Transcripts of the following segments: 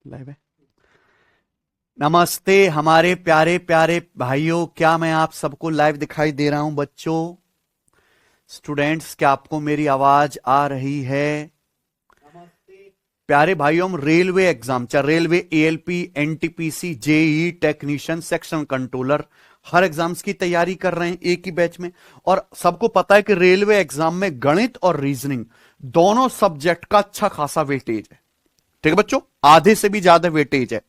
Live है। नमस्ते हमारे प्यारे प्यारे भाइयों, क्या मैं आप सबको लाइव दिखाई दे रहा हूं? बच्चों, स्टूडेंट्स, क्या आपको मेरी आवाज आ रही है? नमस्ते प्यारे भाइयों, हम railway exam railway ALP, NTPC, JE technician, section controller, हर एग्जाम्स की तैयारी कर रहे हैं एक ही बैच में। और सबको पता है कि रेलवे एग्जाम में गणित और रीजनिंग दोनों सब्जेक्ट का अच्छा खासा वेटेज है। ठीक है बच्चों, आधे से भी ज्यादा वेटेज है।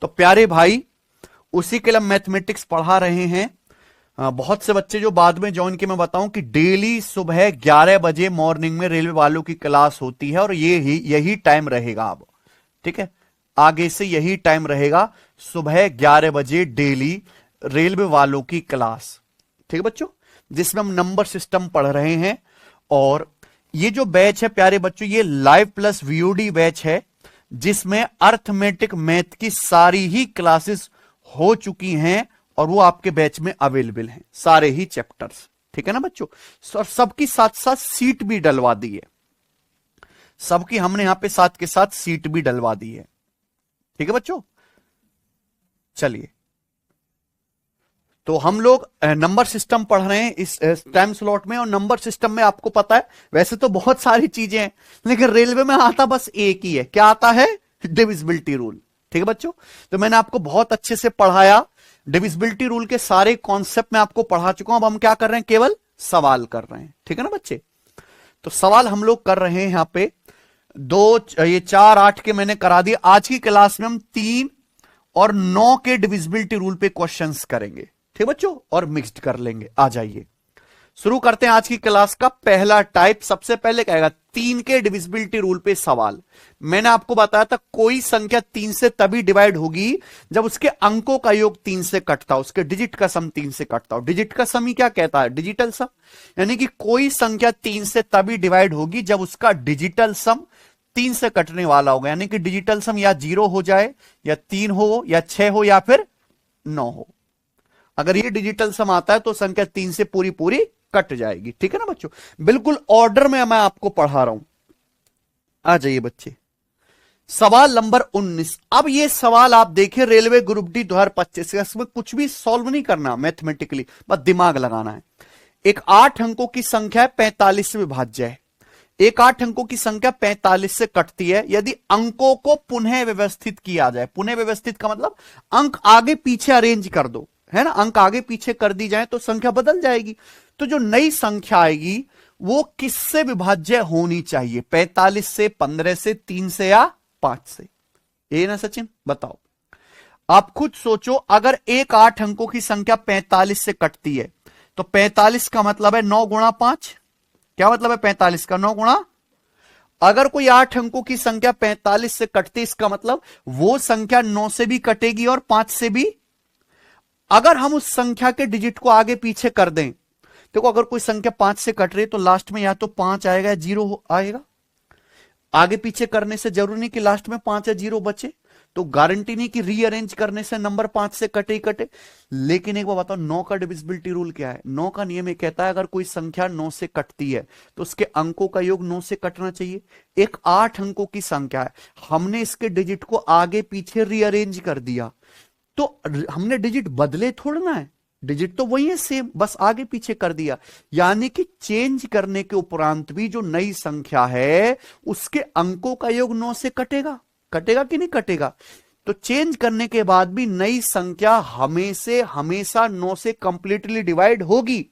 तो प्यारे भाई, उसी के लिए मैथमेटिक्स पढ़ा रहे हैं। बहुत से बच्चे जो बाद में ज्वाइन किए, मैं बताऊं कि डेली सुबह 11 बजे मॉर्निंग में रेलवे वालों की क्लास होती है और यही टाइम रहेगा अब। ठीक है, आगे से यही टाइम रहेगा, सुबह 11 बजे डेली रेलवे वालों की क्लास। ठीक है बच्चों, जिसमें हम नंबर सिस्टम पढ़ रहे हैं। और ये जो बैच है प्यारे बच्चों, ये लाइव प्लस वीओडी बैच है, जिसमें अर्थमेटिक मैथ की सारी ही क्लासेस हो चुकी हैं और वो आपके बैच में अवेलेबल हैं, सारे ही चैप्टर्स। ठीक है ना बच्चों, और सबकी साथ साथ सीट भी डलवा दी है। सबकी हमने यहां पे साथ के साथ सीट भी डलवा दी है। ठीक है बच्चों, चलिए, तो हम लोग नंबर सिस्टम पढ़ रहे हैं इस टाइम स्लॉट में। और नंबर सिस्टम में आपको पता है, वैसे तो बहुत सारी चीजें हैं, लेकिन रेलवे में आता बस एक ही है। क्या आता है? Divisibility rule. ठीक है बच्चों, तो मैंने आपको बहुत अच्छे से पढ़ाया। डिविजिबिलिटी रूल के सारे कॉन्सेप्ट मैं आपको पढ़ा चुका हूं। अब हम क्या कर रहे हैं? केवल सवाल कर रहे हैं। ठीक है ना बच्चे, तो सवाल हम लोग कर रहे हैं यहां पे ये 4, 8 के मैंने करा दिए। आज की क्लास में हम 3 और 9 के डिविजिबिलिटी रूल पे क्वेश्चंस करेंगे। ठीक बच्चों, और मिक्स्ड कर लेंगे। आ जाइए, शुरू करते हैं आज की क्लास का पहला टाइप। सबसे पहले कहेगा 3 के डिविजिबिलिटी रूल पे सवाल। मैंने आपको बताया था कोई संख्या 3 से तभी डिवाइड होगी जब उसके अंकों का योग 3 से कटता हो, उसके डिजिट का सम 3 से कटता हो। डिजिट का सम ही क्या कहता है? डिजिटल सम। यानी कि कोई संख्या 3 से तभी डिवाइड होगी जब उसका डिजिटल सम 3 से कटने वाला होगा। यानी कि डिजिटल सम या 0 हो जाए, या 3 हो, या 6 हो, या फिर 9 हो। अगर ये डिजिटल सम आता है तो संख्या 3 से पूरी पूरी कट जाएगी। ठीक है ना बच्चों, बिल्कुल ऑर्डर में मैं आपको पढ़ा रहा हूं। आ जाइए बच्चे, सवाल नंबर 19। अब ये सवाल आप देखिए, रेलवे ग्रुप डी 2025। इसमें कुछ भी सॉल्व नहीं करना मैथमेटिकली, बस दिमाग लगाना है। एक 8 अंकों की संख्या 45 से विभाज्य है। एक 8 अंकों की संख्या 45 से कटती है यदि अंकों को पुनः व्यवस्थित किया जाए। पुनः व्यवस्थित का मतलब अंक आगे पीछे अरेंज कर दो, है ना। अंक आगे पीछे कर दी जाए तो संख्या बदल जाएगी। तो जो नई संख्या आएगी वो किससे विभाज्य होनी चाहिए? 45 से, 15 से, 3 से, या 5 से? ये ना सचिन, बताओ। आप खुद सोचो, अगर एक 8 अंकों की संख्या 45 से कटती है तो 45 का मतलब है 9 गुणा 5। क्या मतलब है 45 का? 9 गुणा। अगर कोई 8 अंकों की संख्या 45 से कटती, इसका मतलब वो संख्या 9 से भी कटेगी और 5 से भी। अगर हम उस संख्या के डिजिट को आगे पीछे कर दें, देखो अगर कोई संख्या 5 से कट रही है तो लास्ट में या तो 5 आएगा या 0 आएगा। आगे पीछे करने से जरूरी नहीं कि लास्ट में 5 या 0 बचे, तो गारंटी नहीं कि रीअरेंज करने से नंबर 5 से कटे ही कटे। लेकिन एक बार बताओ, 9 का डिविजिबिलिटी रूल क्या है? 9 का नियम ये कहता है, अगर कोई संख्या 9 से कटती है तो उसके अंकों का योग 9 से कटना चाहिए। एक 8 अंकों की संख्या है, हमने इसके डिजिट को आगे पीछे रीअरेंज कर दिया, तो हमने डिजिट बदले थोड़ा है, डिजिट तो वही है सेम, बस आगे पीछे कर दिया। यानी कि चेंज करने के उपरांत भी जो नई संख्या है उसके अंकों का योग 9 से कटेगा। कटेगा कि नहीं कटेगा? तो चेंज करने के बाद भी नई संख्या हमेशा 9 से कंप्लीटली डिवाइड होगी।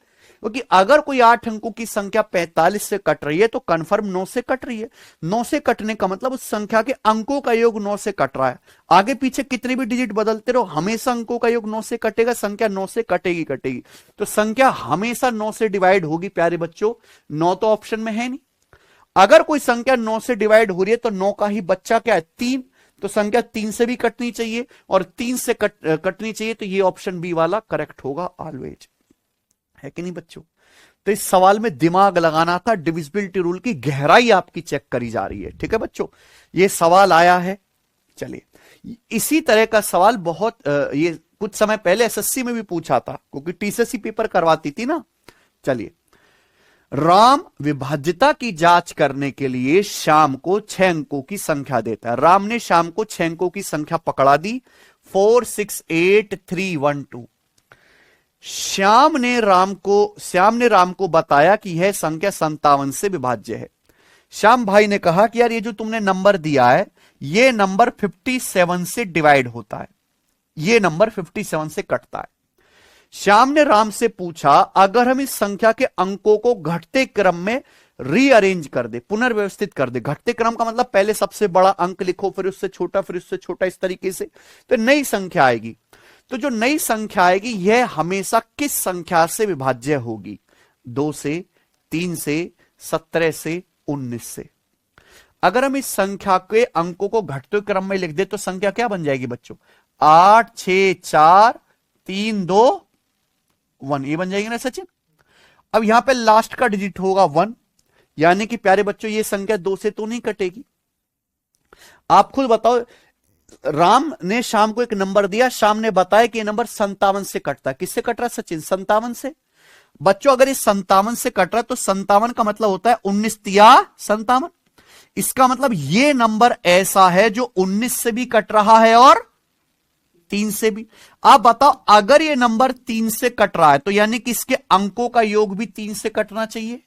क्योंकि अगर कोई 8 अंकों की संख्या 45 से कट रही है तो कंफर्म 9 से कट रही है। 9 से कटने का मतलब उस संख्या के अंकों का योग 9 से कट रहा है। आगे पीछे कितने भी डिजिट बदलते रहो, हमेशा अंकों का योग 9 से कटेगा, संख्या 9 से कटेगी कटेगी। तो संख्या हमेशा 9 से डिवाइड होगी प्यारे बच्चों। 9 तो ऑप्शन में है नहीं। अगर कोई संख्या 9 से डिवाइड हो रही है तो 9 का ही बच्चा क्या है? 3। तो संख्या 3 से भी कटनी चाहिए और 3 से कटनी चाहिए, तो ये ऑप्शन बी वाला करेक्ट होगा ऑलवेज, है कि नहीं बच्चों? तो इस सवाल में दिमाग लगाना था, डिविजिबिलिटी रूल की गहराई आपकी चेक करी जा रही है। ठीक है बच्चों, ये सवाल आया है। चलिए, इसी तरह का सवाल ये कुछ समय पहले एसएससी में भी पूछा था, क्योंकि टीसीएससी पेपर करवाती थी ना। चलिए, राम विभाज्यता की जांच करने के लिए श्याम को 6 अंकों की संख्या देता है। राम ने श्याम को 6 अंकों की संख्या पकड़ा दी, 4 6 8 3 1 2। श्याम ने राम को बताया कि यह संख्या 57 से विभाज्य है। श्याम भाई ने कहा कि यार ये जो तुमने नंबर दिया है ये नंबर 57 से डिवाइड होता है, ये नंबर 57 से कटता है। श्याम ने राम से पूछा अगर हम इस संख्या के अंकों को घटते क्रम में रीअरेंज कर दे, पुनर्व्यवस्थित कर दे। घटते क्रम का मतलब पहले सबसे बड़ा अंक लिखो, फिर उससे छोटा, फिर उससे छोटा, इस तरीके से तो नई संख्या आएगी। तो जो नई संख्या आएगी यह हमेशा किस संख्या से विभाज्य होगी? 2 से, 3 से, 17 से, 19 से। अगर हम इस संख्या के अंकों को घटते क्रम में लिख दे तो संख्या क्या बन जाएगी बच्चों? 8 6 4 3 2 1, ये बन जाएगी ना सचिन। अब यहां पे लास्ट का डिजिट होगा 1, यानी कि प्यारे बच्चों ये संख्या 2 से तो नहीं कटेगी। आप खुद बताओ, राम ने श्याम को एक नंबर दिया, श्याम ने बताया कि ये नंबर 57 से कटता है। किससे कट रहा है सचिन? 57 से। बच्चों अगर ये 57 से कट रहा है तो 57 का मतलब होता है 19 तिया 57। इसका मतलब ये नंबर ऐसा है जो 19 से भी कट रहा है और 3 से भी। आप बताओ अगर ये नंबर 3 से कट रहा है तो यानी कि इसके अंकों का योग भी 3 से कटना चाहिए।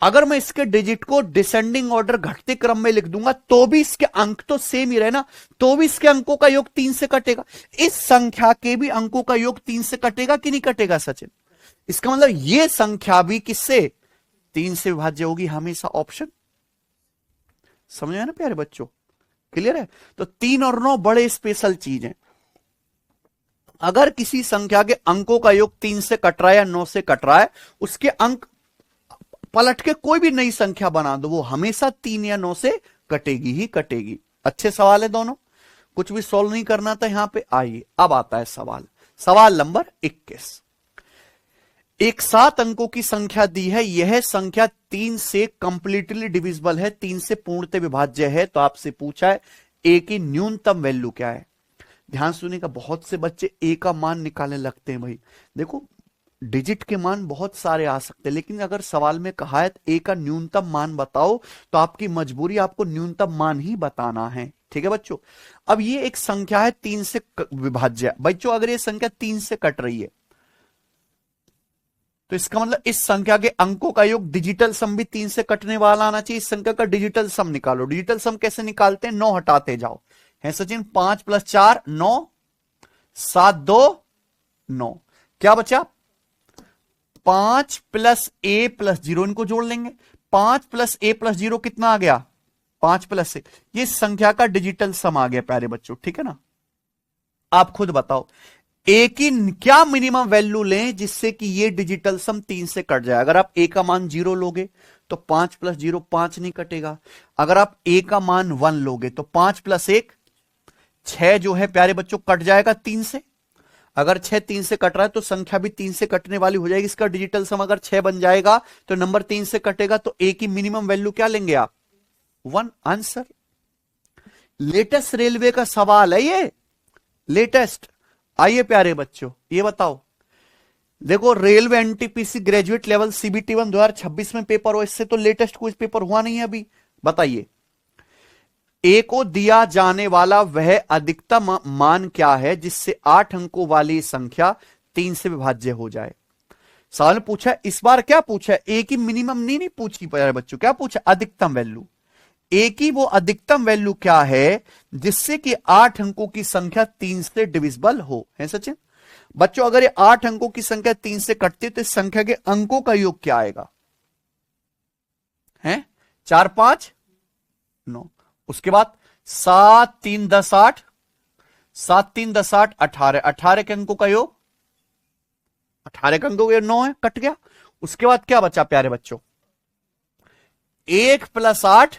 अगर मैं इसके डिजिट को डिसेंडिंग ऑर्डर घटते क्रम में लिख दूंगा तो भी इसके अंक तो सेम ही रहे ना, तो भी इसके अंकों का योग 3 से कटेगा। इस संख्या के भी अंकों का योग 3 से कटेगा कि नहीं कटेगा सचिन? इसका मतलब यह संख्या भी किससे? 3 से विभाज्य होगी हमेशा। ऑप्शन समझ आया ना प्यारे बच्चों? क्लियर है? तो 3 और 9 बड़े स्पेशल चीज हैं। अगर किसी संख्या के अंकों का योग 3 से कट रहा है या 9 से कट रहा है, उसके अंक पलट के कोई भी नई संख्या बना दो, वो हमेशा 3 या 9 से कटेगी ही कटेगी। अच्छे सवाल है दोनों, कुछ भी सॉल्व नहीं करना था यहां पे। आइए अब आता है सवाल नंबर 21। एक 7 अंकों की संख्या दी है, यह संख्या 3 से कंप्लीटली डिविजिबल है, 3 से पूर्णतः विभाज्य है। तो आपसे पूछा है ए की न्यूनतम वैल्यू क्या है? ध्यान सुनिएगा, बहुत से बच्चे ए का मान निकालने लगते हैं। भाई देखो डिजिट के मान बहुत सारे आ सकते हैं, लेकिन अगर सवाल में कहा है ए का न्यूनतम मान बताओ तो आपकी मजबूरी आपको न्यूनतम मान ही बताना है। ठीक है बच्चों? अब ये एक संख्या है 3 से विभाज्य। बच्चों अगर ये संख्या 3 से कट रही है तो इसका मतलब इस संख्या के अंकों का योग डिजिटल सम भी 3 से कटने वाला आना चाहिए। इस संख्या का डिजिटल सम निकालो। डिजिटल सम कैसे निकालते हैं? 9 हटाते जाओ। है सचिन? 5 + 4 9, 7 2 9, क्या बचा? 5 + a + 0, इनको जोड़ लेंगे। 5 + a + 0 कितना आ गया? 5 + a। ये संख्या का डिजिटल सम आ गया प्यारे बच्चों। ठीक है ना? आप खुद बताओ ए की क्या मिनिमम वैल्यू लें जिससे कि ये डिजिटल सम 3 से कट जाए। अगर आप ए का मान 0 लोगे तो 5 + 0 5 नहीं कटेगा। अगर आप ए का मान 1 लोगे तो 5 + 1 6 जो है प्यारे बच्चों कट जाएगा 3 से। अगर 6 3 से कट रहा है तो संख्या भी 3 से कटने वाली हो जाएगी। इसका डिजिटल सम अगर 6 बन जाएगा तो नंबर 3 से कटेगा, तो ए की मिनिमम वैल्यू क्या लेंगे आप? 1। आंसर। लेटेस्ट रेलवे का सवाल है ये, लेटेस्ट। आइए प्यारे बच्चों ये बताओ, देखो railway NTPC graduate level CBT 1 2026 में पेपर हो, इससे तो लेटेस्ट कोई पेपर हुआ नहीं है अभी। बताइए ए को दिया जाने वाला वह अधिकतम मान क्या है जिससे 8 अंकों वाली संख्या 3 से विभाज्य हो जाए। सवाल पूछा, इस बार क्या पूछा? ए की मिनिमम नहीं पूछी प्यारे बच्चों, क्या पूछा? अधिकतम वैल्यू। ए की वो अधिकतम वैल्यू क्या है जिससे कि 8 अंकों की संख्या 3 से डिविजिबल हो। है सचिन? बच्चों अगर ये 8 अंकों की संख्या 3 से कटती है तो इस संख्या के अंकों का योग क्या आएगा? है 4 5 9। उसके बाद 7 3 10 8, 7 3 10 8 18, 18 के अंकों का योग, 18 के अंकों का योग 9 है, कट गया। उसके बाद क्या बचा प्यारे बच्चों? 1 + 8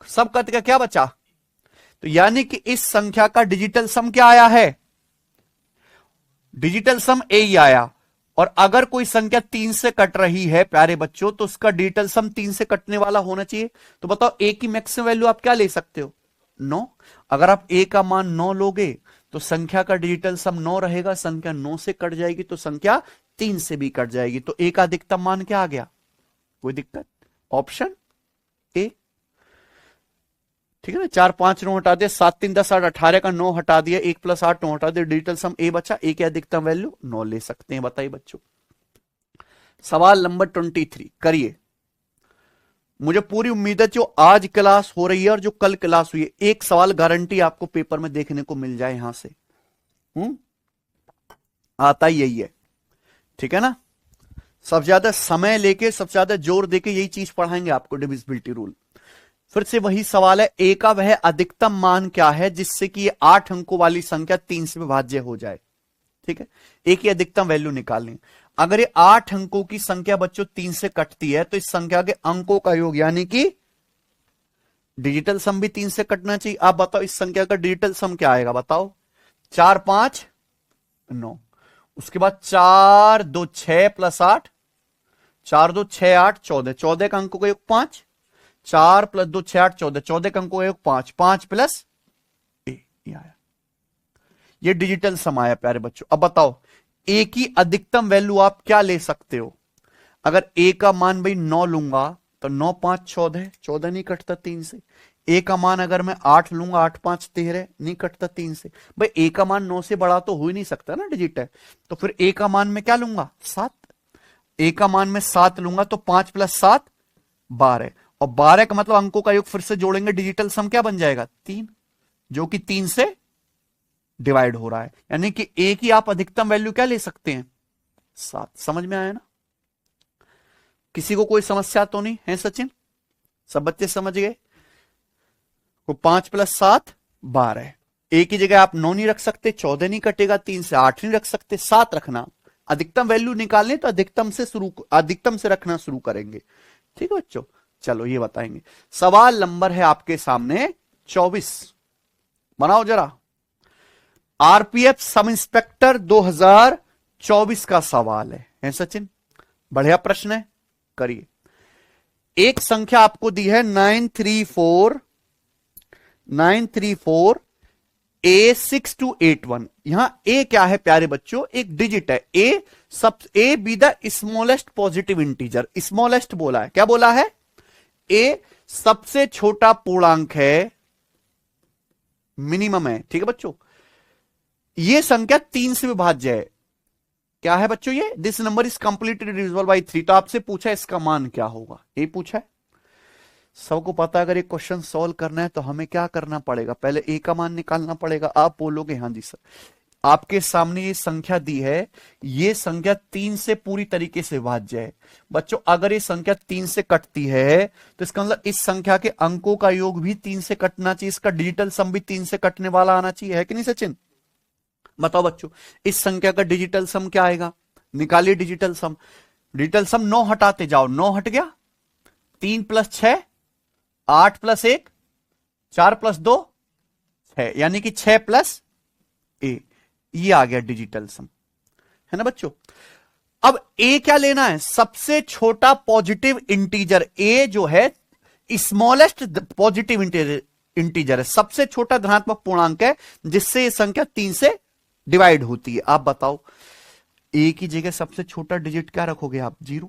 सब कट गया, क्या बचा? तो यानी कि इस संख्या का डिजिटल सम क्या आया है? डिजिटल सम ए ही आया। और अगर कोई संख्या 3 से कट रही है प्यारे बच्चों तो उसका डिजिटल सम 3 से कटने वाला होना चाहिए। तो बताओ ए की मैक्सिमम वैल्यू आप क्या ले सकते हो? 9। अगर आप ए का मान 9 लोगे तो संख्या का डिजिटल सम 9 रहेगा, संख्या 9 से कट जाएगी तो संख्या 3 से भी कट जाएगी, तो ए का अधिकतम मान क्या आ गया? कोई दिक्कत? Option A. ठीक है ना, 4 5 9 हटा दिया, 7 3 10 8 18 का 9 हटा दिया, 1 + 8 9 हटा दिया, डिजिटल सम ए बचा। ए की अधिकतम वैल्यू 9 ले सकते हैं। बताइए बच्चों, सवाल नंबर 23 करिए। मुझे पूरी उम्मीद है जो आज क्लास हो रही है और जो कल क्लास हुई है, एक सवाल गारंटी आपको पेपर में देखने को मिल जाए यहां से। आता ही यही है, ठीक है ना। सबसे ज्यादा समय लेके, सबसे ज्यादा जोर देके यही चीज पढ़ाएंगे आपको, डिविजिबिलिटी रूल। फिर से वही सवाल है, ए का वह अधिकतम मान क्या है जिससे कि ये 8 अंकों वाली संख्या 3 से विभाज्य हो जाए। ठीक है, ए की अधिकतम वैल्यू निकालनी। अगर ये 8 अंकों की संख्या बच्चों 3 से कटती है, तो इस संख्या के अंकों का योग यानी कि डिजिटल सम भी 3 से कटना चाहिए। आप बताओ इस संख्या का डिजिटल सम क्या आएगा? बताओ। 4 5 9, उसके बाद 4 2 6 + 8, 4 2 6 8 14, 14 का अंकों का योग 5, 4 + 2 6 8 14, 14 का अंकों का योग 5, 5 + ए, ये आया। ये डिजिटल सम आया प्यारे बच्चों। अब बताओ ए की अधिकतम वैल्यू आप क्या ले सकते हो? अगर ए का मान भाई 9 लूंगा तो 9 5 14, 14 नहीं कटता 3 से। ए का मान अगर मैं 8 लूंगा, 8 5 13, नहीं कटता 3 से। भाई ए का मान 9 से बड़ा तो हो ही नहीं सकता ना, डिजिट है। तो फिर ए का मान में क्या लूंगा? 7। ए का मान में 7 लूंगा तो 5 + 7 12, और 12 का मतलब अंकों का योग फिर से जोड़ेंगे, डिजिटल सम क्या बन जाएगा? 3, जो कि 3 से डिवाइड हो रहा है। यानी कि ए की आप अधिकतम वैल्यू क्या ले सकते हैं? 7। समझ में आया ना? किसी को कोई समस्या तो नहीं है सचिन? सब बच्चे समझ गए? तो 5 + 7 12। ए की जगह आप 9 नहीं रख सकते, 14 नहीं कटेगा 3 से, 8 नहीं रख सकते, 7 रखना। अधिकतम वैल्यू निकालने तो अधिकतम से रखना शुरू करेंगे। ठीक है बच्चों, चलो ये बताएंगे। सवाल नंबर है आपके सामने 24, बनाओ जरा। आरपीएफ सब इंस्पेक्टर 2024 का सवाल है सचिन? बढ़िया प्रश्न है, करिए। एक संख्या आपको दी है 934 A6281। यहां ए क्या है प्यारे बच्चों? एक डिजिट है। A B the smallest positive integer. Smallest बोला है, क्या बोला है? ए सबसे छोटा पूर्णांक है, मिनिमम है। ठीक है बच्चों, ये संख्या 3 से विभाज्य है। क्या है बच्चों ये? This number is completely divisible by 3। तो आपसे पूछा इसका मान क्या होगा, ये पूछा है। सबको पता है अगर ये क्वेश्चन सॉल्व करना है तो हमें क्या करना पड़ेगा? पहले ए का मान निकालना पड़ेगा। आप बोलोगे हाँ जी सर। आपके सामने ये संख्या दी है, ये संख्या 3 से पूरी तरीके से विभाज्य है। बच्चों अगर ये संख्या 3 से कटती है तो इसका मतलब इस संख्या के अंकों का योग भी 3 से कटना चाहिए, इसका डिजिटल सम भी 3 से कटने वाला आना चाहिए, है कि नहीं सचिन? बताओ बच्चों, इस संख्या का डिजिटल सम क्या आएगा? निकालिए डिजिटल सम। डिजिटल सम 9 हटाते जाओ, 9 हट गया, 3 + 6 8 + 1 4 + 2 6, यानी कि 6 + ए, ये आ गया डिजिटल सम, है ना बच्चों? अब ए क्या लेना है? सबसे छोटा पॉजिटिव इंटीजर। ए जो है स्मॉलेस्ट पॉजिटिव इंटीजर है, सबसे छोटा धनात्मक पूर्णांक है जिससे ये संख्या 3 से डिवाइड होती है। आप बताओ ए की जगह सबसे छोटा डिजिट क्या रखोगे आप? 0।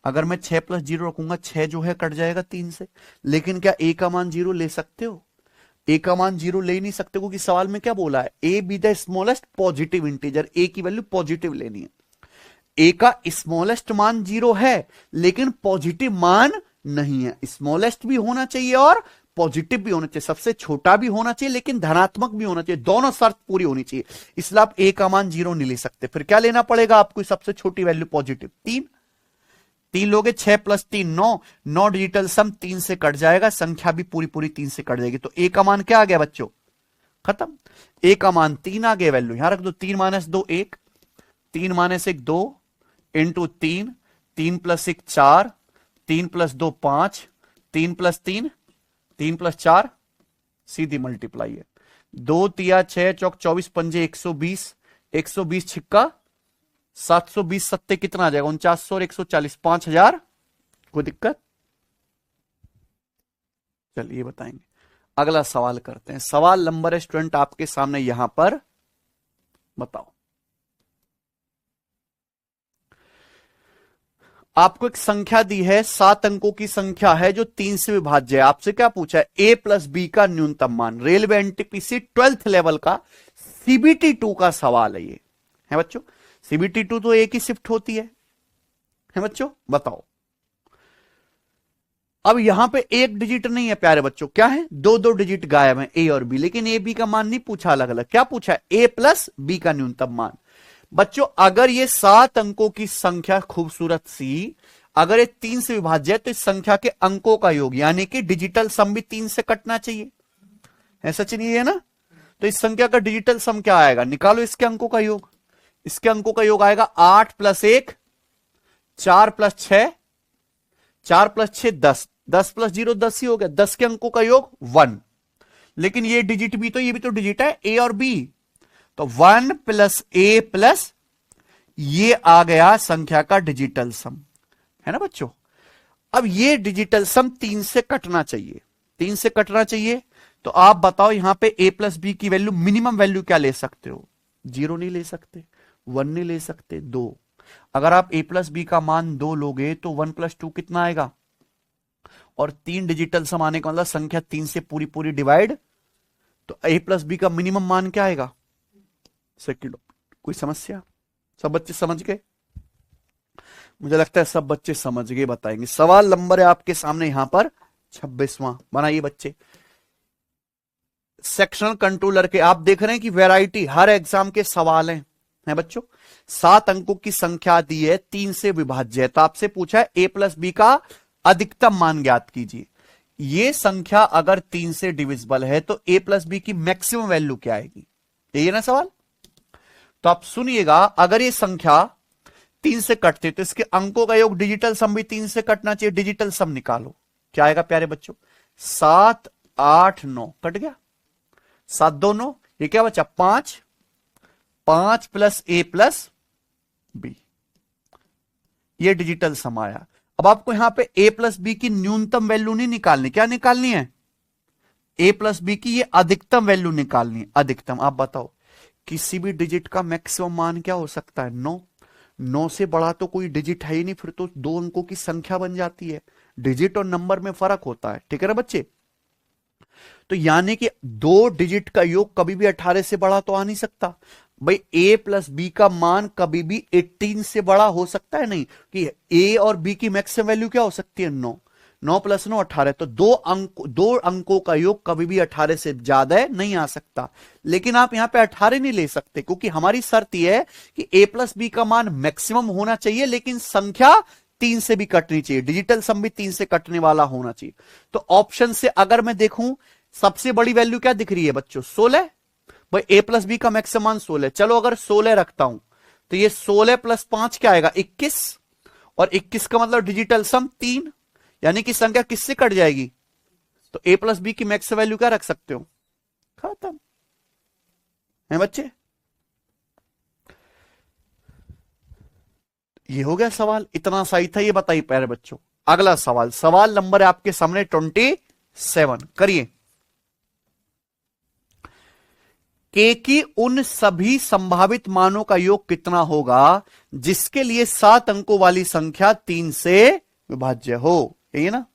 अगर मैं 6 + 0 रखूंगा, 6 जो है कट जाएगा 3 से। लेकिन क्या ए का मान 0 ले सकते हो? ए का मान 0 ले नहीं सकते, क्योंकि सवाल में क्या बोला है? A B the smallest positive integer. A की वैल्यू पॉजिटिव लेनी है। ए का स्मॉलेस्ट मान 0 है लेकिन पॉजिटिव मान नहीं है। स्मॉलेस्ट भी होना चाहिए और पॉजिटिव भी होना चाहिए, सबसे छोटा भी होना चाहिए लेकिन धनात्मक भी होना चाहिए, दोनों शर्त पूरी होनी चाहिए। इसलिए आप ए का मान 0 नहीं ले सकते। फिर क्या लेना पड़ेगा आपको? सबसे छोटी वैल्यू पॉजिटिव 3 लोगे, 6 + 3 9, 9 डिजिटल सम 3 से कट जाएगा, संख्या भी पूरी पूरी 3 से कट जाएगी। तो ए का मान क्या आ गया बच्चों? खत्म। ए का मान 3 आ गया, वैल्यू यहां रख दो। 3 - 2 1, 3 - 1 2 इंटू 3, 3 + 1 4, 3 + 2 5, 3 + 3 3 + 4, सीधी मल्टीप्लाई है। 2 तिया 6 चौक 24 पंजे 120, 120 छिक्का 720 सत्ते कितना आ जाएगा? 4900 और 140, 5000। कोई दिक्कत? चलिए बताएंगे। अगला सवाल करते हैं। सवाल नंबर है स्टूडेंट आपके सामने यहां पर, बताओ। आपको एक संख्या दी है, 7 अंकों की संख्या है जो 3 से विभाज्य है। आपसे क्या पूछा है? ए प्लस बी का न्यूनतम मान। रेलवे एनटीपीसी 12th लेवल का सीबीटी 2 का सवाल है ये, है बच्चों। सीबीटी 2 तो एक ही शिफ्ट होती है बच्चों। बताओ, अब यहां पे एक डिजिट नहीं है प्यारे बच्चों, क्या है? दो दो डिजिट गायब है, ए और बी। लेकिन ए बी का मान नहीं पूछा अलग अलग, क्या पूछा है? ए प्लस बी का न्यूनतम मान। बच्चों अगर ये 7 अंकों की संख्या खूबसूरत सी, अगर ये 3 से विभाज्य है तो इस संख्या के अंकों का योग यानी कि डिजिटल सम भी 3 से कटना चाहिए, है सचिन? ये है ना? तो इस संख्या का डिजिटल सम क्या आएगा? निकालो इसके अंकों का योग। इसके अंकों का योग आएगा 8 प्लस 1 4 प्लस 6 4 प्लस 6 10 10 प्लस 0 10 ही हो गया। 10 के अंकों का योग 1। लेकिन ये डिजिट भी तो, ये भी तो डिजिट है, ए और बी। तो 1 प्लस ए प्लस ये आ गया संख्या का डिजिटल सम, है ना बच्चों। अब ये डिजिटल सम 3 से कटना चाहिए, 3 से कटना चाहिए। तो आप बताओ यहां पे ए प्लस बी की वैल्यू, मिनिमम वैल्यू क्या ले सकते हो? 0 नहीं ले सकते, 1 नहीं ले सकते, 2। अगर आप ए प्लस बी का मान 2 लोगे तो 1 प्लस 2 कितना आएगा? और 3 डिजिटल सम आने का मतलब संख्या 3 से पूरी पूरी डिवाइड। तो ए प्लस बी का मिनिमम मान क्या आएगा? सेकंड। कोई समस्या? सब बच्चे समझ गए? मुझे लगता है सब बच्चे समझ गए। बताएंगे। सवाल नंबर है आपके सामने यहां पर 26वां। बनाइए बच्चे। सेक्शनल कंट्रोलर के आप देख रहे हैं कि वैरायटी हर एग्जाम के सवाल हैं बच्चों। 7 अंकों की संख्या दी है, 3 से विभाज्य है। तो आपसे पूछा है ए प्लस बी का अधिकतम मान ज्ञात कीजिए। ये संख्या अगर 3 से डिविजिबल है तो ए प्लस बी की मैक्सिमम वैल्यू क्या आएगी? यही है ना सवाल। तो आप सुनिएगा, अगर ये संख्या 3 से कटते तो इसके अंकों का योग डिजिटल सम भी 3 से कटना चाहिए। डिजिटल सम निकालो, क्या आएगा प्यारे बच्चों? 7 8 9 कट गया, 7 2 9, ये क्या बचा? 5 5 प्लस ए प्लस बी, ये डिजिटल सम आया। अब आपको यहां पे ए प्लस बी की न्यूनतम वैल्यू नहीं निकालनी, क्या निकालनी है? ए प्लस बी की ये अधिकतम वैल्यू निकालनी है। अधिकतम आप बताओ किसी भी डिजिट का मैक्सिमम मान क्या हो सकता है? 9। 9 से बड़ा तो कोई डिजिट है ही नहीं, फिर तो 2 अंकों की संख्या बन जाती है। डिजिट और नंबर में फर्क होता है, ठीक है ना बच्चे। तो यानी कि 2 डिजिट का योग कभी भी 18 से बड़ा तो आ नहीं सकता भाई। ए प्लस बी का मान कभी भी 18 से बड़ा हो सकता है नहीं, कि ए और बी की मैक्सिमम वैल्यू क्या हो सकती है? 9। 9 प्लस 9 18। तो 2 अंकों का योग कभी भी 18 से ज्यादा नहीं आ सकता। लेकिन आप यहां पे 18 नहीं ले सकते, क्योंकि हमारी शर्त यह है कि ए प्लस बी का मान मैक्सिमम होना चाहिए, लेकिन संख्या 3 से भी कटनी चाहिए। डिजिटल सम भी 3 से कटने वाला होना चाहिए। तो ऑप्शन से अगर मैं देखूं, सबसे बड़ी वैल्यू क्या दिख रही है बच्चों? 16। भाई ए प्लस बी का मैक्सिमम मान 16। चलो अगर 16 रखता हूं तो ये 16 प्लस 5 क्या आएगा? 21। और 21 का मतलब डिजिटल सम 3, यानी कि संख्या किससे कट जाएगी? तो ए प्लस बी की मैक्स वैल्यू क्या रख सकते हो? खत्म है बच्चे। ये हो गया सवाल, इतना सही था। ये बताइए प्यारे बच्चों, अगला सवाल, सवाल नंबर है आपके सामने 27। करिए। के की उन सभी संभावित मानों का योग कितना होगा जिसके लिए 7 अंकों वाली संख्या 3 से विभाज्य हो? यही ना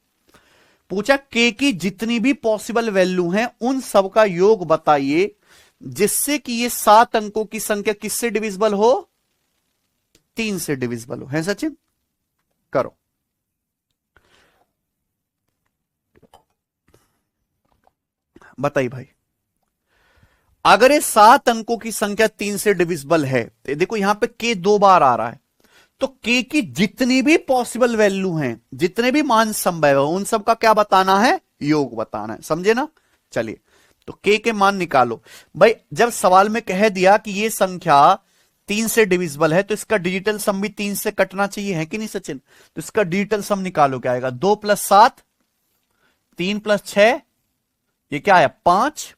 पूछा। के की जितनी भी पॉसिबल वैल्यू हैं उन सब का योग बताइए जिससे कि ये 7 अंकों की संख्या किससे डिविजिबल हो? 3 से डिविजिबल हो। है सचिन? करो। बताइए भाई, अगर ये 7 अंकों की संख्या 3 से डिविजिबल है, तो देखो यहां पे के 2 बार आ रहा है, तो के की जितनी भी पॉसिबल वैल्यू हैं, जितने भी मान संभव है, उन सब का क्या बताना है? योग बताना है। समझे ना? चलिए, तो के मान निकालो भाई। जब सवाल में कह दिया कि ये संख्या 3 से डिविजिबल है, तो इसका डिजिटल सम भी 3 से कटना चाहिए, है कि नहीं सचिन? तो इसका डिजिटल सम निकालो, क्या आएगा? 2 प्लस 7, 3 प्लस 6, ये क्या है? 5।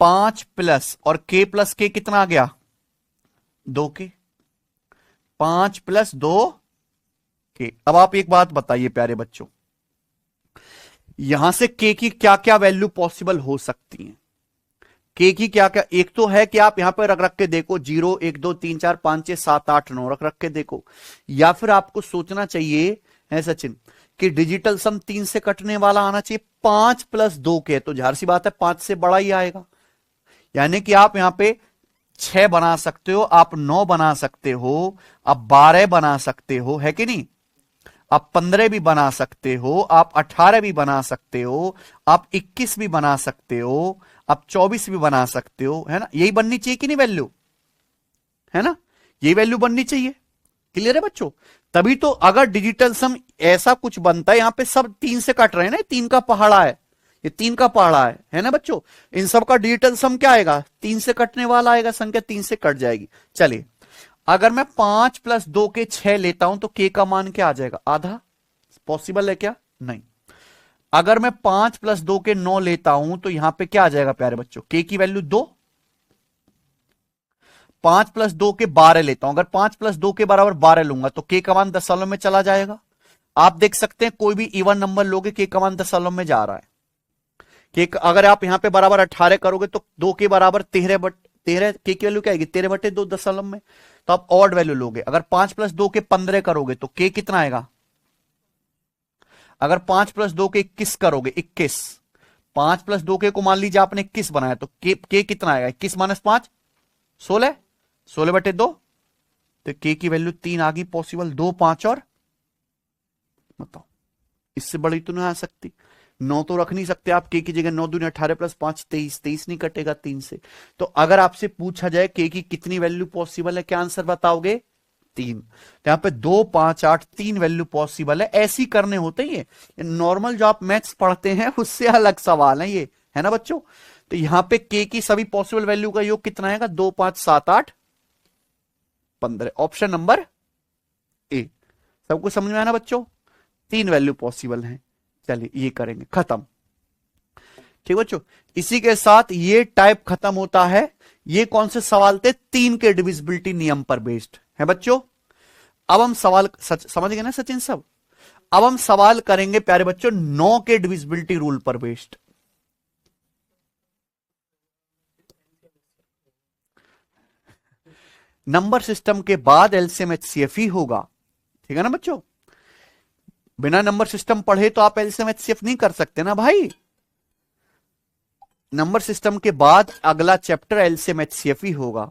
5 प्लस और के प्लस के कितना आ गया? 2 के। 5 प्लस 2 के। अब आप एक बात बताइए प्यारे बच्चों, यहां से के की क्या क्या वैल्यू पॉसिबल हो सकती है? के की क्या क्या, एक तो है कि आप यहां पे रख रख के देखो 0 1 2 3 4 5 6 7 8 9 रख रख के देखो, या फिर आपको सोचना चाहिए है सचिन कि डिजिटल सम 3 से कटने वाला आना चाहिए। 5 प्लस 2 के, तो जाहिर सी बात है 5 से बड़ा ही आएगा, यानी कि आप यहां पे 6 बना सकते हो, आप 9 बना सकते हो, आप 12 बना सकते हो, है कि नहीं, आप 15 भी बना सकते हो, आप 18 भी बना सकते हो, आप 21 भी बना सकते हो, आप 24 भी बना सकते हो, है ना, यही बननी चाहिए कि नहीं वैल्यू, है ना, यही वैल्यू बननी चाहिए। क्लियर है बच्चों? तभी तो अगर डिजिटल सम ऐसा कुछ बनता है, यहां पे सब 3 से कट रहे हैं ना, 3 का पहाड़ा है, ये 3 का पहाड़ा है ना बच्चों, इन सब का डिजिटल सम क्या आएगा, 3 से कटने वाला आएगा, संख्या 3 से कट जाएगी। चलिए अगर मैं 5 प्लस 2 के 6 लेता हूं तो के का मान क्या आ जाएगा, आधा, पॉसिबल है क्या, नहीं। अगर मैं 5 प्लस 2 के 9 लेता हूं तो यहां पे क्या आ जाएगा प्यारे बच्चों, के की वैल्यू 2। 5 प्लस 2 के 12 लेता हूं, अगर 5 प्लस 2 के बराबर 12 लूंगा तो के का मान दशमलव में चला जाएगा। आप देख सकते हैं कोई भी इवन नंबर लोगे के का मान दशमलव में जा रहा है। के अगर आप यहां पे बराबर 18 करोगे तो 2 के बराबर 13 के की वैल्यू क्या आएगी, 13/2 दशमलव में, तो आप ऑड वैल्यू लोगे। अगर 5 प्लस 2 के 15 करोगे तो के कितना आएगा, अगर 5 प्लस 2 के 21 करोगे 21, 5 प्लस 2 के को मान लीजिए आपने 21 बनाया तो के कितना आएगा, 21 माइनस 5 16, 16/2, तो के की वैल्यू 3 आ गई पॉसिबल, 2 5 और बताओ, इससे बड़ी तो नहीं आ सकती। 9 तो रख नहीं सकते आप, के की जगह 9 दूनी 18 प्लस 5 23, 23 नहीं कटेगा 3 से। तो अगर आपसे पूछा जाए के की कितनी वैल्यू पॉसिबल है, क्या आंसर बताओगे, 3। तो यहां पे 2 5 8 3 वैल्यू पॉसिबल है। ऐसी करने होते ही ये नॉर्मल जो आप मैथ्स पढ़ते हैं उससे अलग सवाल है ये, है ना बच्चों। तो यहां पे के की सभी पॉसिबल वैल्यू का योग कितना आएगा, 2 5 7 8 15, ऑप्शन नंबर ए। सबको समझ में आया ना बच्चों, 3 वैल्यू पॉसिबल है। चलिए ये करेंगे, खत्म, ठीक बच्चों। इसी के साथ ये टाइप खत्म होता है। ये कौन से सवाल थे, 3 के डिविजिबिलिटी नियम पर बेस्ड है बच्चों। अब हम सवाल समझ गए ना सचिन सब। अब हम सवाल करेंगे प्यारे बच्चों 9 के डिविजिबिलिटी रूल पर बेस्ड। नंबर सिस्टम के बाद एलसीएम एचसीएफ ही होगा, ठीक है ना बच्चों। बिना नंबर सिस्टम पढ़े तो आप एलसीएम एचसीएफ नहीं कर सकते ना भाई। नंबर सिस्टम के बाद अगला चैप्टर एलसीएम एचसीएफ ही होगा।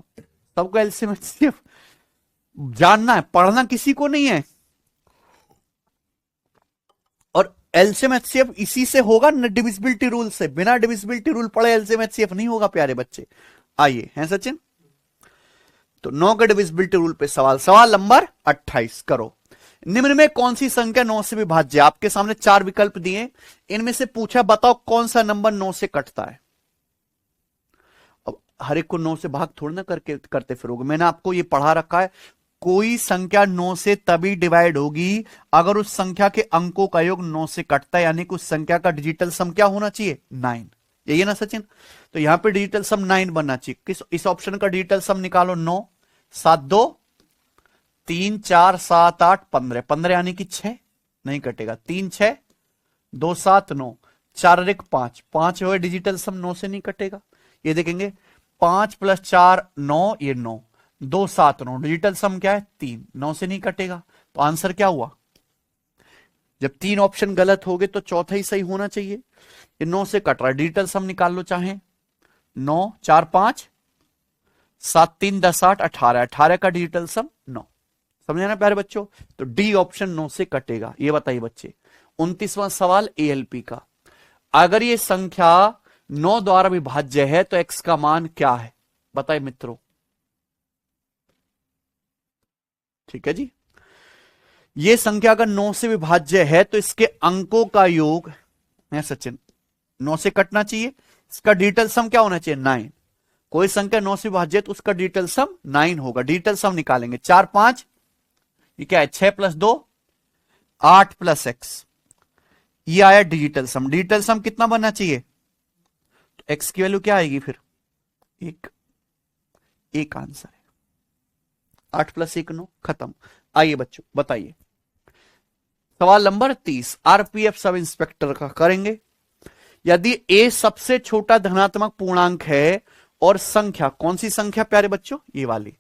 सबको एलसीएम एचसीएफ जानना है, पढ़ना किसी को नहीं है। और एलसीएम एचसीएफ इसी से होगा न, डिविजिबिलिटी रूल से। बिना डिविजिबिलिटी रूल पढ़े एलसीएम एचसीएफ नहीं होगा प्यारे बच्चे। आइए, हैं सचिन, तो 9 के डिविजिबिलिटी रूल पे सवाल। सवाल नंबर 28 करो। निम्न में कौन सी संख्या 9 से विभाज्य, आपके सामने 4 विकल्प दिए, इनमें से पूछा बताओ कौन सा नंबर 9 से कटता है। अब हर एक को 9 से भाग थोड़ा ना करते फिरोगे, मैंने आपको ये पढ़ा रखा है। कोई संख्या 9 से तभी डिवाइड होगी अगर उस संख्या के अंकों का योग 9 से कटता है, यानी कि उस संख्या का डिजिटल सम क्या होना चाहिए, 9। यही है ना सचिन। तो यहां पे डिजिटल सम 9 बनना चाहिए। किस इस ऑप्शन का डिजिटल सम निकालो, 9 7 2 3 4 7 8 15, 15 यानी कि 6 नहीं कटेगा, 3 6 2 7 9 4 1 5, 5 हो डिजिटल सम 9 से नहीं कटेगा। ये देखेंगे 5 प्लस 4 9, ये 9, 2 7 9, डिजिटल सम क्या है 3, 9 से नहीं कटेगा। तो आंसर क्या हुआ, जब 3 ऑप्शन गलत हो गए तो चौथा ही सही होना चाहिए। ये 9 से कट रहा है, डिजिटल सम निकाल लो चाहे, 9 4 5 7 3 10 8 18, 18 का डिजिटल सम 9। समझे ना प्यारे बच्चों। तो डी ऑप्शन 9 से कटेगा। ये बताइए बच्चे, 29वां सवाल एएलपी का। अगर ये संख्या 9 द्वारा विभाज्य है तो एक्स का मान क्या है, बताइए मित्रों। ठीक है जी, ये संख्या अगर 9 से विभाज्य है तो इसके अंकों का योग है सचिन 9 से कटना चाहिए। इसका डिजिटल सम क्या होना चाहिए, 9। कोई संख्या 9 से विभाज्य है तो उसका डिजिटल सम 9 होगा। डिजिटल सम निकालेंगे, 4 5, ये क्या है 6 प्लस 2 8 प्लस एक्स, ये आया डिजिटल सम। डिजिटल सम कितना बनना चाहिए, तो एक्स की वैल्यू क्या आएगी फिर, एक आंसर है। 8 प्लस 1 9, खत्म। आइए बच्चों बताइए सवाल नंबर 30 आरपीएफ सब इंस्पेक्टर का करेंगे। यदि a सबसे छोटा धनात्मक पूर्णांक है और संख्या, कौन सी संख्या प्यारे बच्चों, ये वाली,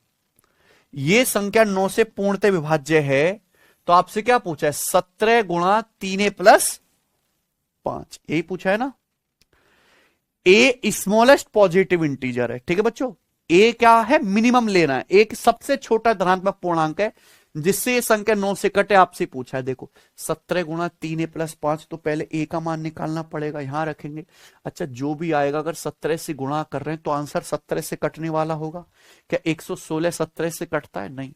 ये संख्या 9 से पूर्णतः विभाज्य है, तो आपसे क्या पूछा है, 17 गुणा 3a प्लस 5, यही पूछा है ना। a स्मॉलेस्ट पॉजिटिव इंटीजर है, ठीक है बच्चों, a क्या है, मिनिमम लेना है, एक सबसे छोटा धनात्मक पूर्णांक है जिससे ये संख्या 9 से कटे, आपसे पूछा है। देखो 17 गुणा 3a प्लस 5, तो पहले a का मान निकालना पड़ेगा, यहां रखेंगे। अच्छा, जो भी आएगा, अगर 17 से गुणा कर रहे हैं तो आंसर 17 से कटने वाला होगा क्या? 116 17 से कटता है? नहीं।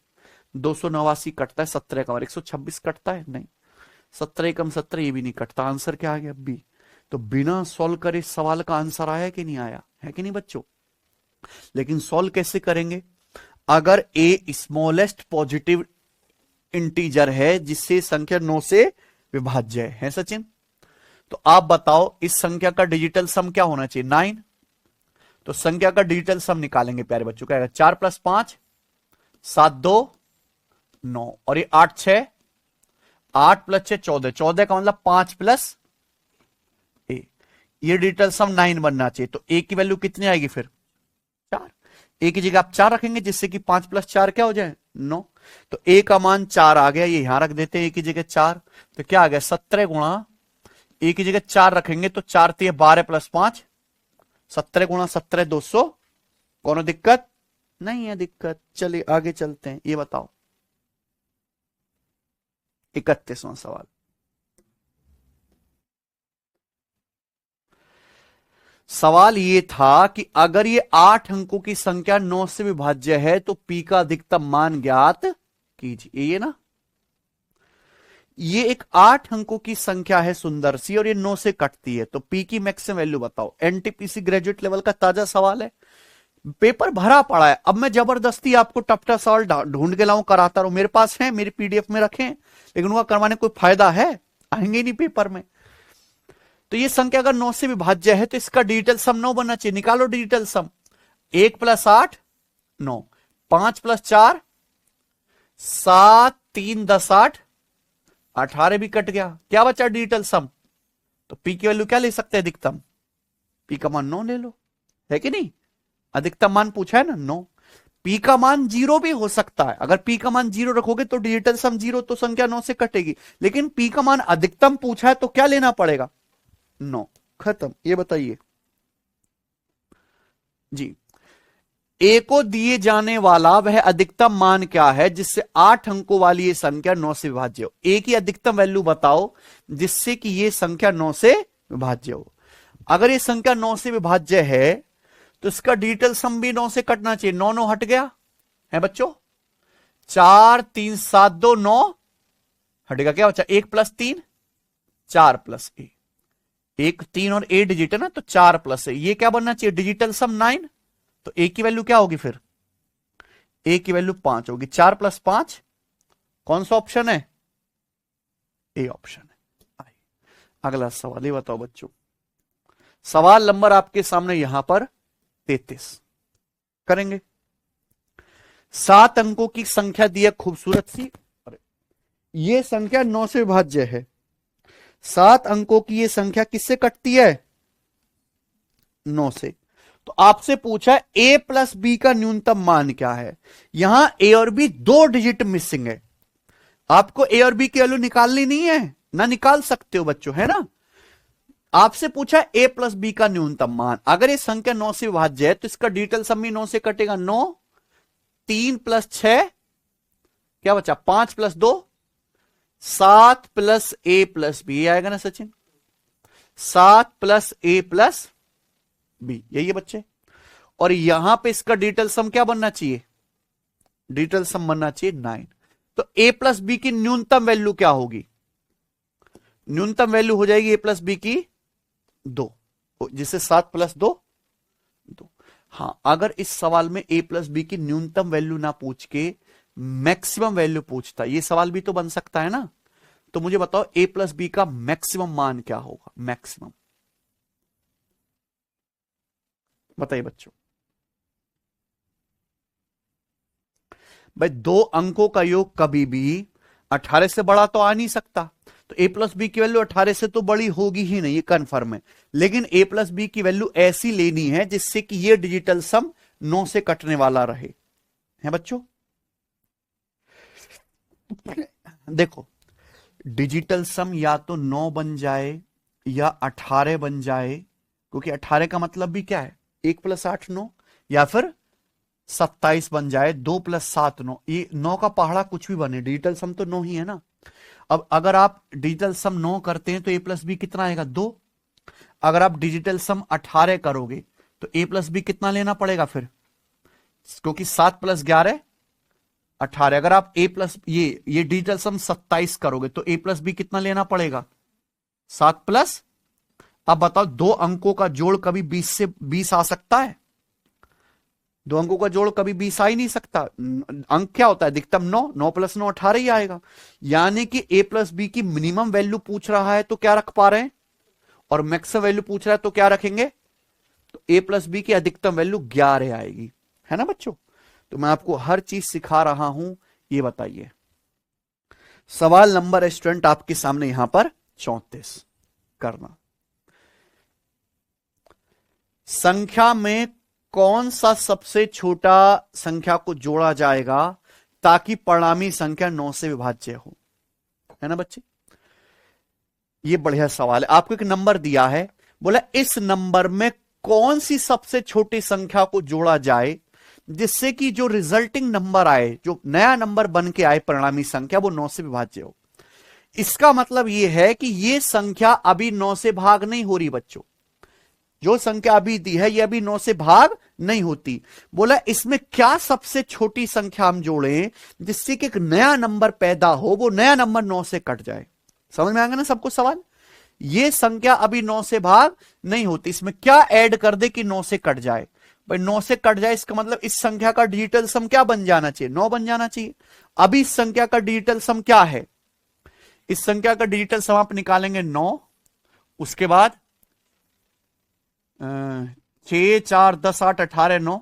289 कटता है 17 का, और 126 कटता है? नहीं। 17 कम 17, ये भी नहीं कटता। आंसर क्या आ गया? बी। तो बिना सॉल्व करे सवाल का आंसर आया कि नहीं आया, है कि नहीं बच्चों? लेकिन सॉल्व कैसे करेंगे? अगर a स्मॉलेस्ट पॉजिटिव इंटीजर है जिससे संख्या 9 से विभाज्य है सचिन, तो आप बताओ इस संख्या का डिजिटल सम क्या होना चाहिए? 9। तो संख्या का डिजिटल सम निकालेंगे प्यारे बच्चों, क्या आएगा? 4 प्लस 5 7 2 9, और ये 8 6, 8 प्लस 6 14, 14 का मतलब 5 प्लस ए, ये डिजिटल सम 9 बनना चाहिए। तो ए की वैल्यू कितनी आएगी फिर? 4। ए की जगह आप 4 रखेंगे जिससे कि 5 प्लस 4 क्या हो जाए? 9। तो ए का मान 4 आ गया, ये यहां रख देते हैं ए की जगह 4, तो क्या आ गया? 17 गुणा, ए की जगह 4 रखेंगे तो 4 3 12 प्लस 5, 17 गुणा 17 200। कोनो दिक्कत नहीं है? दिक्कत, चलिए आगे चलते हैं। ये बताओ 31वां सवाल। सवाल ये था कि अगर ये 8 अंकों की संख्या 9 से विभाज्य है तो पी का अधिकतम मान ज्ञात कीजिए। ये ना, ये एक 8 अंकों की संख्या है सुंदर सी, और ये 9 से कटती है, तो पी की मैक्सिमम वैल्यू बताओ। एनटीपीसी ग्रेजुएट लेवल का ताजा सवाल है, पेपर भरा पड़ा है। अब मैं जबरदस्ती आपको टफ टफ सवाल ढूंढ के लाऊं, कराता रहूं, मेरे पास है, मेरी पीडीएफ में रखें, लेकिन उनका करवाने कोई फायदा है? आएंगे नहीं पेपर में। तो ये संख्या अगर 9 से विभाज्य है तो इसका डिजिटल सम 9 बनना चाहिए। निकालो डिजिटल सम। 1 प्लस 8 9, 5 प्लस 4 7, 3 10 8, 18 भी कट गया, क्या बचा डिजिटल सम? तो पी की वैल्यू क्या ले सकते हैं? अधिकतम। पी का मान 9 ले लो, है कि नहीं? अधिकतम मान पूछा है ना 9। पी का मान 0 भी हो सकता है, अगर पी का मान 0 रखोगे तो डिजिटल सम 0, तो संख्या 9 से कटेगी। लेकिन पी का मान अधिकतम पूछा है तो क्या लेना पड़ेगा? 9। खत्म। ये बताइए जी, ए को दिए जाने वाला वह अधिकतम मान क्या है जिससे 8 अंकों वाली ये संख्या 9 से विभाज्य हो? ए की अधिकतम वैल्यू बताओ जिससे कि ये संख्या 9 से विभाज्य हो। अगर ये संख्या 9 से विभाज्य है तो इसका डिजिटल सम भी 9 से कटना चाहिए। 9 9 हट गया है बच्चों, 4 3 7 2 9 हटेगा, क्या बचा? 1 प्लस 3 4 प्लस ए, 1 3 और ए डिजिट है ना, तो 4 प्लस ए, ये क्या बनना चाहिए? डिजिटल सम 9। तो ए की वैल्यू क्या होगी फिर? ए की वैल्यू 5 होगी। 4 प्लस 5 कौन सा ऑप्शन है? ए ऑप्शन है। अगला सवाल ये बताओ बच्चों, सवाल नंबर आपके सामने यहां पर 33 करेंगे। 7 अंकों की संख्या दी है खूबसूरत सी, ये संख्या 9 से विभाज्य है। 7 अंकों की ये संख्या किससे कटती है? 9 से। तो आपसे पूछा है ए प्लस बी का न्यूनतम मान क्या है। यहां ए और बी 2 डिजिट मिसिंग है, आपको ए और बी की वैल्यू निकालनी नहीं है ना, निकाल सकते हो बच्चों, है ना। आपसे पूछा ए प्लस बी का न्यूनतम मान। अगर ये संख्या 9 से विभाज्य है तो इसका डिजिटल सम भी 9 से कटेगा। 9 3 प्लस 6 क्या बचा? 5 प्लस 2 7 प्लस ए प्लस बी आएगा ना सचिन, 7 प्लस ए प्लस बी, यही है बच्चे। और यहां पे इसका डिजिटल सम क्या बनना चाहिए? डिजिटल सम बनना चाहिए 9। तो ए प्लस बी की न्यूनतम वैल्यू क्या होगी? न्यूनतम वैल्यू हो जाएगी ए प्लस बी की 2, जिससे 7 प्लस 2 2। हां, अगर इस सवाल में ए प्लस बी की न्यूनतम वैल्यू ना पूछ के मैक्सिमम वैल्यू पूछता, ये सवाल भी तो बन सकता है ना। तो मुझे बताओ ए प्लस बी का मैक्सिमम मान क्या होगा? मैक्सिमम बताइए बच्चों। भाई 2 अंकों का योग कभी भी 18 से बड़ा तो आ नहीं सकता, तो a प्लस बी की वैल्यू 18 से तो बड़ी होगी ही नहीं, ये कंफर्म है। लेकिन a प्लस बी की वैल्यू ऐसी लेनी है जिससे कि ये डिजिटल सम 9 से कटने वाला रहे, है बच्चों। देखो, डिजिटल सम या तो 9 बन जाए या 18 बन जाए, क्योंकि 18 का मतलब भी क्या है, 1 + 8 9, या फिर 27 बन जाए, 2 + 7 9, ये 9 का पहाड़ा कुछ भी बने, डिजिटल सम तो 9 ही है ना। अब अगर आप डिजिटल सम 9 करते हैं तो a प्लस बी कितना आएगा, 2। अगर आप डिजिटल सम 18 करोगे तो a प्लस बी कितना लेना पड़ेगा फिर, क्योंकि 7 + 11 18। अगर आप a प्लस ये डिजिटल सम 27 करोगे तो a प्लस बी कितना लेना पड़ेगा, 7 प्लस। अब बताओ, दो अंकों का जोड़ कभी 20 आ सकता है, दो अंकों का जोड़ कभी 20 आ ही नहीं सकता। अंक क्या होता है, अधिकतम 9, 9 + 9 18 ही आएगा। यानी कि a प्लस बी की मिनिमम वैल्यू पूछ रहा है तो क्या रख पा रहे हैं, और मैक्सिमम वैल्यू पूछ रहा है तो क्या रखेंगे, तो a प्लस बी की अधिकतम वैल्यू 11 आएगी, है ना बच्चों। तो मैं आपको हर चीज सिखा रहा हूं, ये बताइए। सवाल नंबर स्टूडेंट आपके सामने यहां पर 34 करना। संख्या में कौन सा सबसे छोटा संख्या को जोड़ा जाएगा ताकि परिणामी संख्या 9 से विभाज्य हो, है ना बच्चे। ये बढ़िया सवाल है। आपको एक नंबर दिया है, बोला इस नंबर में कौन सी सबसे छोटी संख्या को जोड़ा जाए जिससे कि जो रिजल्टिंग नंबर आए, जो नया नंबर बन के आए परिणामी संख्या, वो 9 से विभाज्य हो। इसका मतलब यह है कि यह संख्या अभी 9 से भाग नहीं हो रही बच्चों, जो संख्या अभी दी है यह अभी 9 से भाग नहीं होती। बोला इसमें क्या सबसे छोटी संख्या हम जोड़ें जिससे कि एक नया नंबर पैदा हो, वो नया नंबर 9 से कट जाए। समझ में आएगा ना सबको सवाल। ये संख्या अभी 9 से भाग नहीं होती, इसमें क्या ऐड कर दे कि 9 से कट जाए। भाई 9 से कट जाए इसका मतलब इस संख्या का डिजिटल सम क्या बन जाना चाहिए, 9 बन जाना चाहिए। अभी इस संख्या का डिजिटल सम क्या है, इस संख्या का डिजिटल सम आप निकालेंगे 9, उसके बाद 6 4 10 8 18 9,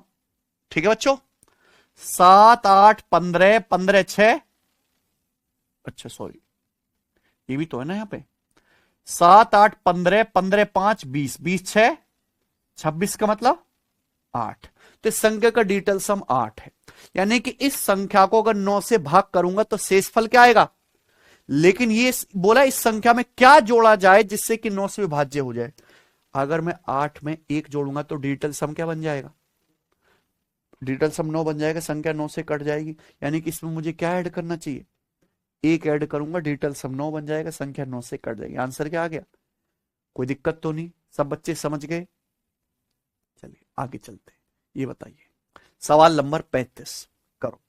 ठीक है बच्चों। 7 8 15 15 6, अच्छा सॉरी ये भी तो है ना यहाँ पे, 7 8 15 15 5 20, 20 6 26 का मतलब 8। तो इस संख्या का डिजिटल सम 8 है। यानी कि इस संख्या को अगर 9 से भाग करूंगा तो शेषफल क्या आएगा। लेकिन ये बोला इस संख्या में क्या जोड़ा जाए जिससे कि 9 से विभाज्य हो जाए। अगर मैं 8 में 1 जोड़ूंगा तो डिजिटल सम क्या बन जाएगा, डिजिटल सम 9 बन जाएगा, संख्या 9 से कट जाएगी। यानी कि इसमें मुझे क्या ऐड करना चाहिए, 1 ऐड करूंगा, डिजिटल सम 9 बन जाएगा, संख्या 9 से कट जाएगी। आंसर क्या आ गया, कोई दिक्कत तो नहीं, सब बच्चे समझ गए। चलिए आगे चलते हैं, ये बताइए सवाल नंबर 35 करो।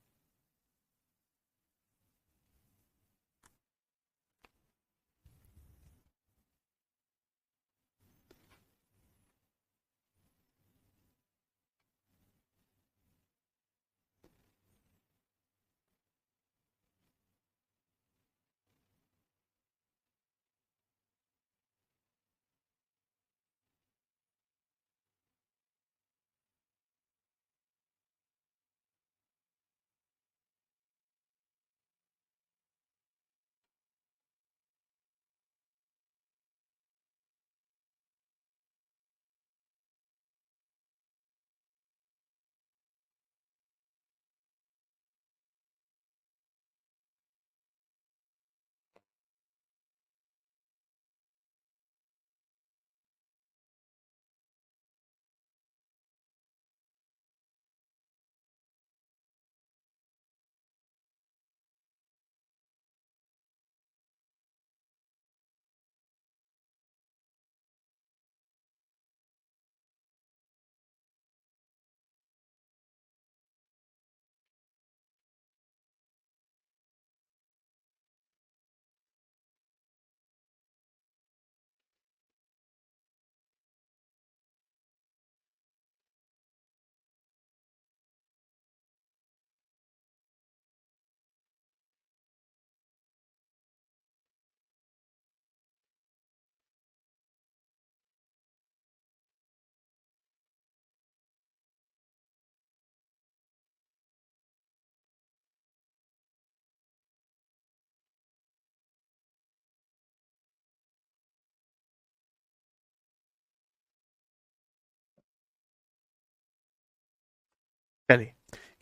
चलिए,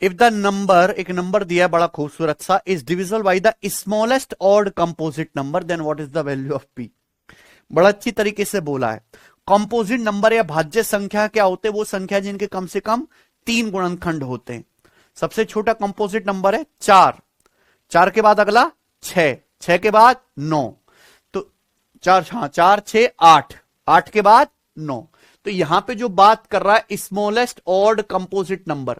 इफ द नंबर, एक नंबर दिया है बड़ा खूबसूरत सा, is divisible by the smallest odd composite number, then what is the value of P. बड़ा अच्छी तरीके से बोला है। कंपोजिट नंबर या भाज्य संख्या क्या होते हैं? वो संख्या जिनके कम से कम 3 गुणनखंड होते हैं। सबसे छोटा कंपोजिट नंबर है 4, 4 के बाद अगला 6, 6 के बाद 9, तो 4, हाँ 4 6 8, 8 के बाद 9। तो यहां पे जो बात कर रहा है स्मॉलेस्ट ऑड कंपोजिट नंबर,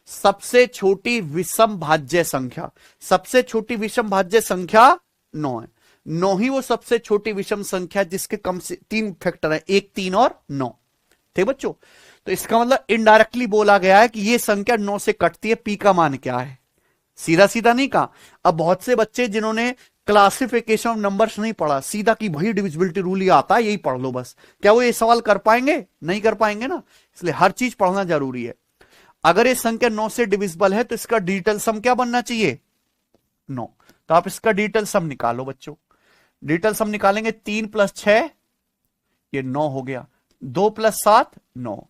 सबसे छोटी विषम भाज्य संख्या, सबसे छोटी विषम भाज्य संख्या 9 है। 9 ही वो सबसे छोटी विषम संख्या जिसके कम से 3 फैक्टर है, 1 3 और 9। ठीक बच्चों, तो इसका मतलब इनडायरेक्टली बोला गया है कि ये संख्या 9 से कटती है, पी का मान क्या है। सीधा सीधा नहीं कहा। अब बहुत से बच्चे जिन्होंने क्लासिफिकेशन ऑफ नंबर्स नहीं पढ़ा, सीधा कि भाई डिविजिबिलिटी रूल ही आता है, यही पढ़ लो बस, क्या वो ये सवाल कर पाएंगे? नहीं कर पाएंगे ना। इसलिए हर चीज पढ़ना जरूरी है। अगर ये संख्या 9 से डिविजिबल है तो इसका डिजिटल सम क्या बनना चाहिए? 9। तो आप इसका डिजिटल सम निकालो बच्चों। डिजिटल सम निकालेंगे, 3 + 6 ये 9 हो गया, 2 + 7 9,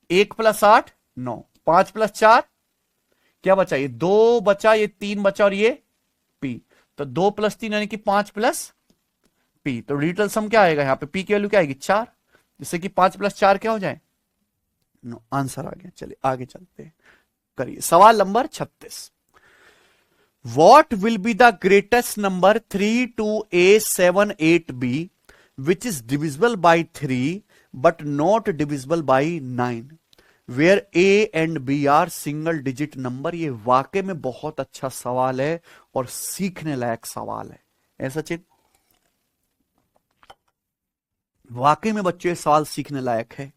1 + 8 9, 5 + 4 क्या बचा? ये 2 बचा, ये 3 बचा और ये पी। तो 2 + 3 यानी कि 5 + पी। तो डिजिटल सम क्या आएगा? यहां पे पी की वैल्यू क्या आएगी? 4, जिससे कि 5 + 4 क्या हो जाए? नो, आंसर आ गया। चलिए आगे चलते हैं, करिए सवाल number 36। What will be the greatest number 32A78B which is divisible by 3 but not divisible by 9 where A and B are single digit number? ये वाकई में बहुत अच्छा सवाल है और सीखने लायक सवाल है। ऐसा सचिन, वाकई में बच्चों ये सवाल सीखने लायक है।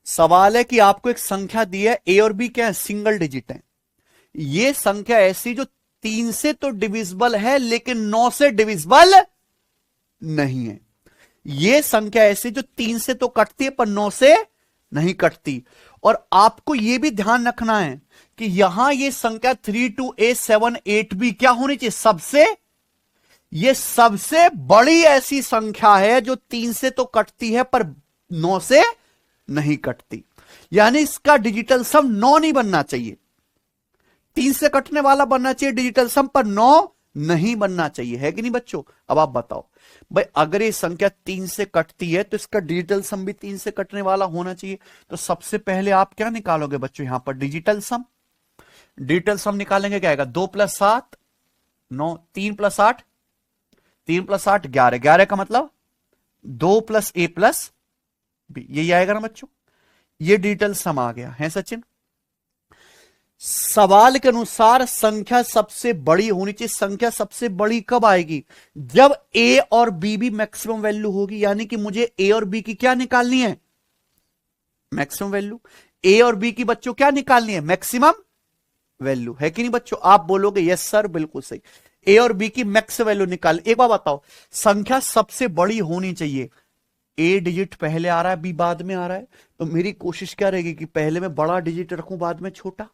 सवाल है कि आपको एक संख्या दी है, ए और बी क्या है? सिंगल डिजिट है। ये संख्या ऐसी जो 3 से तो डिविजिबल है लेकिन 9 से डिविजिबल नहीं है। ये संख्या ऐसी जो 3 से तो कटती है पर 9 से नहीं कटती। और आपको यह भी ध्यान रखना है कि यहां ये संख्या 32A78B क्या होनी चाहिए? सबसे, ये सबसे बड़ी ऐसी संख्या है जो 3 से तो कटती है पर 9 से नहीं कटती। यानी इसका डिजिटल सम 9 नहीं बनना चाहिए, 3 से कटने वाला बनना चाहिए डिजिटल सम, पर 9 नहीं बनना चाहिए, है कि नहीं बच्चों? अब आप बताओ भाई, अगर ये संख्या 3 से कटती है तो इसका डिजिटल सम भी 3 से कटने वाला होना चाहिए। तो सबसे पहले आप क्या निकालोगे बच्चों? यहां पर डिजिटल सम। डिजिटल सम निकालेंगे, क्या आएगा? 2 + 7 9, 3 + 8 3 + 8 11, 11 का मतलब 2 + A + B, यही आएगा ना बच्चों? ये डिजिटल सम आ गया है सचिन। सवाल के अनुसार संख्या सबसे बड़ी होनी चाहिए। संख्या सबसे बड़ी कब आएगी? जब ए और बी भी मैक्सिमम वैल्यू होगी। यानी कि मुझे ए और बी की क्या निकालनी है? Maximum value. ए और बी की बच्चों क्या निकालनी है? मैक्सिमम वैल्यू, है कि नहीं बच्चों? आप बोलोगे यस सर, बिल्कुल सही। ए और बी की मैक्स वैल्यू निकाल। एक बार बताओ, संख्या सबसे बड़ी होनी चाहिए, ए डिजिट पहले आ रहा है, बी बाद में आ रहा है, तो मेरी कोशिश क्या रहेगी कि पहले मैं बड़ा डिजिट रखूं, बाद में छोटा,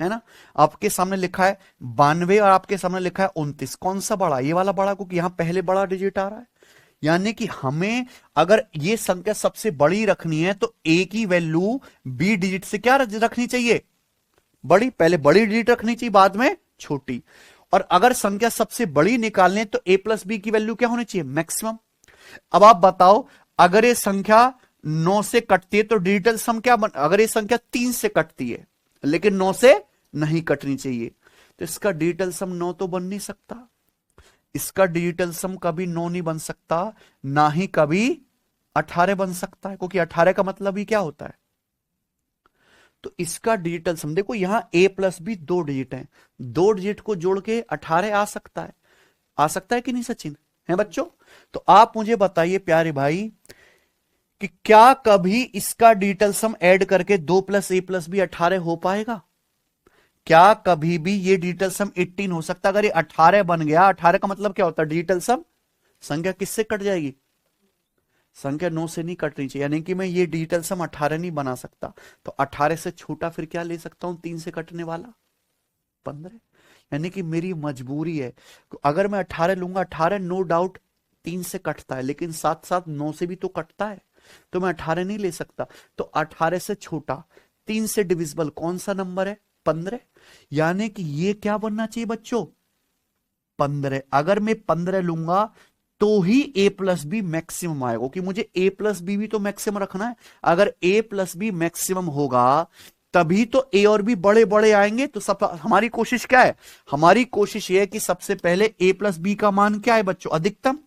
है ना? आपके सामने लिखा है 92 और आपके सामने लिखा है 29, कौन सा बड़ा? ये वाला बड़ा, क्योंकि यहां पहले बड़ा डिजिट आ रहा है। यानी कि हमें अगर ये संख्या सबसे बड़ी रखनी है तो ए की वैल्यू बी डिजिट से क्या रखनी चाहिए? बड़ी। पहले बड़ी डिजिट रखनी चाहिए, बाद में छोटी। और अगर संख्या सबसे बड़ी निकालने तो ए + बी की वैल्यू क्या होनी चाहिए? मैक्सिमम। अब आप बताओ, अगर ये संख्या 9 से कटती है तो डिजिटल सम क्या अगर ये संख्या 3 से कटती है लेकिन 9 से नहीं कटनी चाहिए, तो इसका डिजिटल सम 9 तो बन नहीं सकता। इसका डिजिटल सम कभी 9 नहीं बन सकता, ना ही कभी 18 बन सकता है, क्योंकि 18 का मतलब ही क्या होता है? तो इसका डिजिटल सम देखो, यहां ए + बी 2 डिजिट है, 2 डिजिट को जोड़ के 18 आ सकता है। आ सकता है कि नहीं सचिन? है बच्चों? तो आप मुझे बताइए प्यारे भाई कि क्या कभी इसका डिजिटल सम ऐड करके 2 + A + B 18 हो पाएगा? क्या कभी भी ये डिजिटल सम 18 हो सकता? अगर ये 18 बन गया, 18 का मतलब क्या होता है? डिजिटल सम संख्या किससे कट जाएगी? संख्या 9 से नहीं कटनी चाहिए। यानी कि मैं ये डिजिटल सम 18 नहीं बना सकता, तो 18 से छोटा फिर क्या ले सकता हूं 3 से कटने वाला? 15। यानी कि मेरी मजबूरी है, अगर मैं 18 लूंगा, 18 नो डाउट 3 से कटता है लेकिन साथ साथ 9 से भी तो कटता है, तो मैं 18 नहीं ले सकता। तो 18 से छोटा 3 से डिविजिबल कौन सा नंबर है? 15, यानी कि ये क्या बनना चाहिए बच्चों, 15। अगर मैं 15 लूंगा तो ही a प्लस बी मैक्सिमम आएगा, कि मुझे a प्लस बी भी तो मैक्सिमम रखना है। अगर a प्लस बी मैक्सिमम होगा तभी तो a और b बड़े बड़े आएंगे। तो सब हमारी कोशिश क्या है, हमारी कोशिश ये है कि सबसे पहले a प्लस बी का मान क्या है बच्चों, अधिकतम।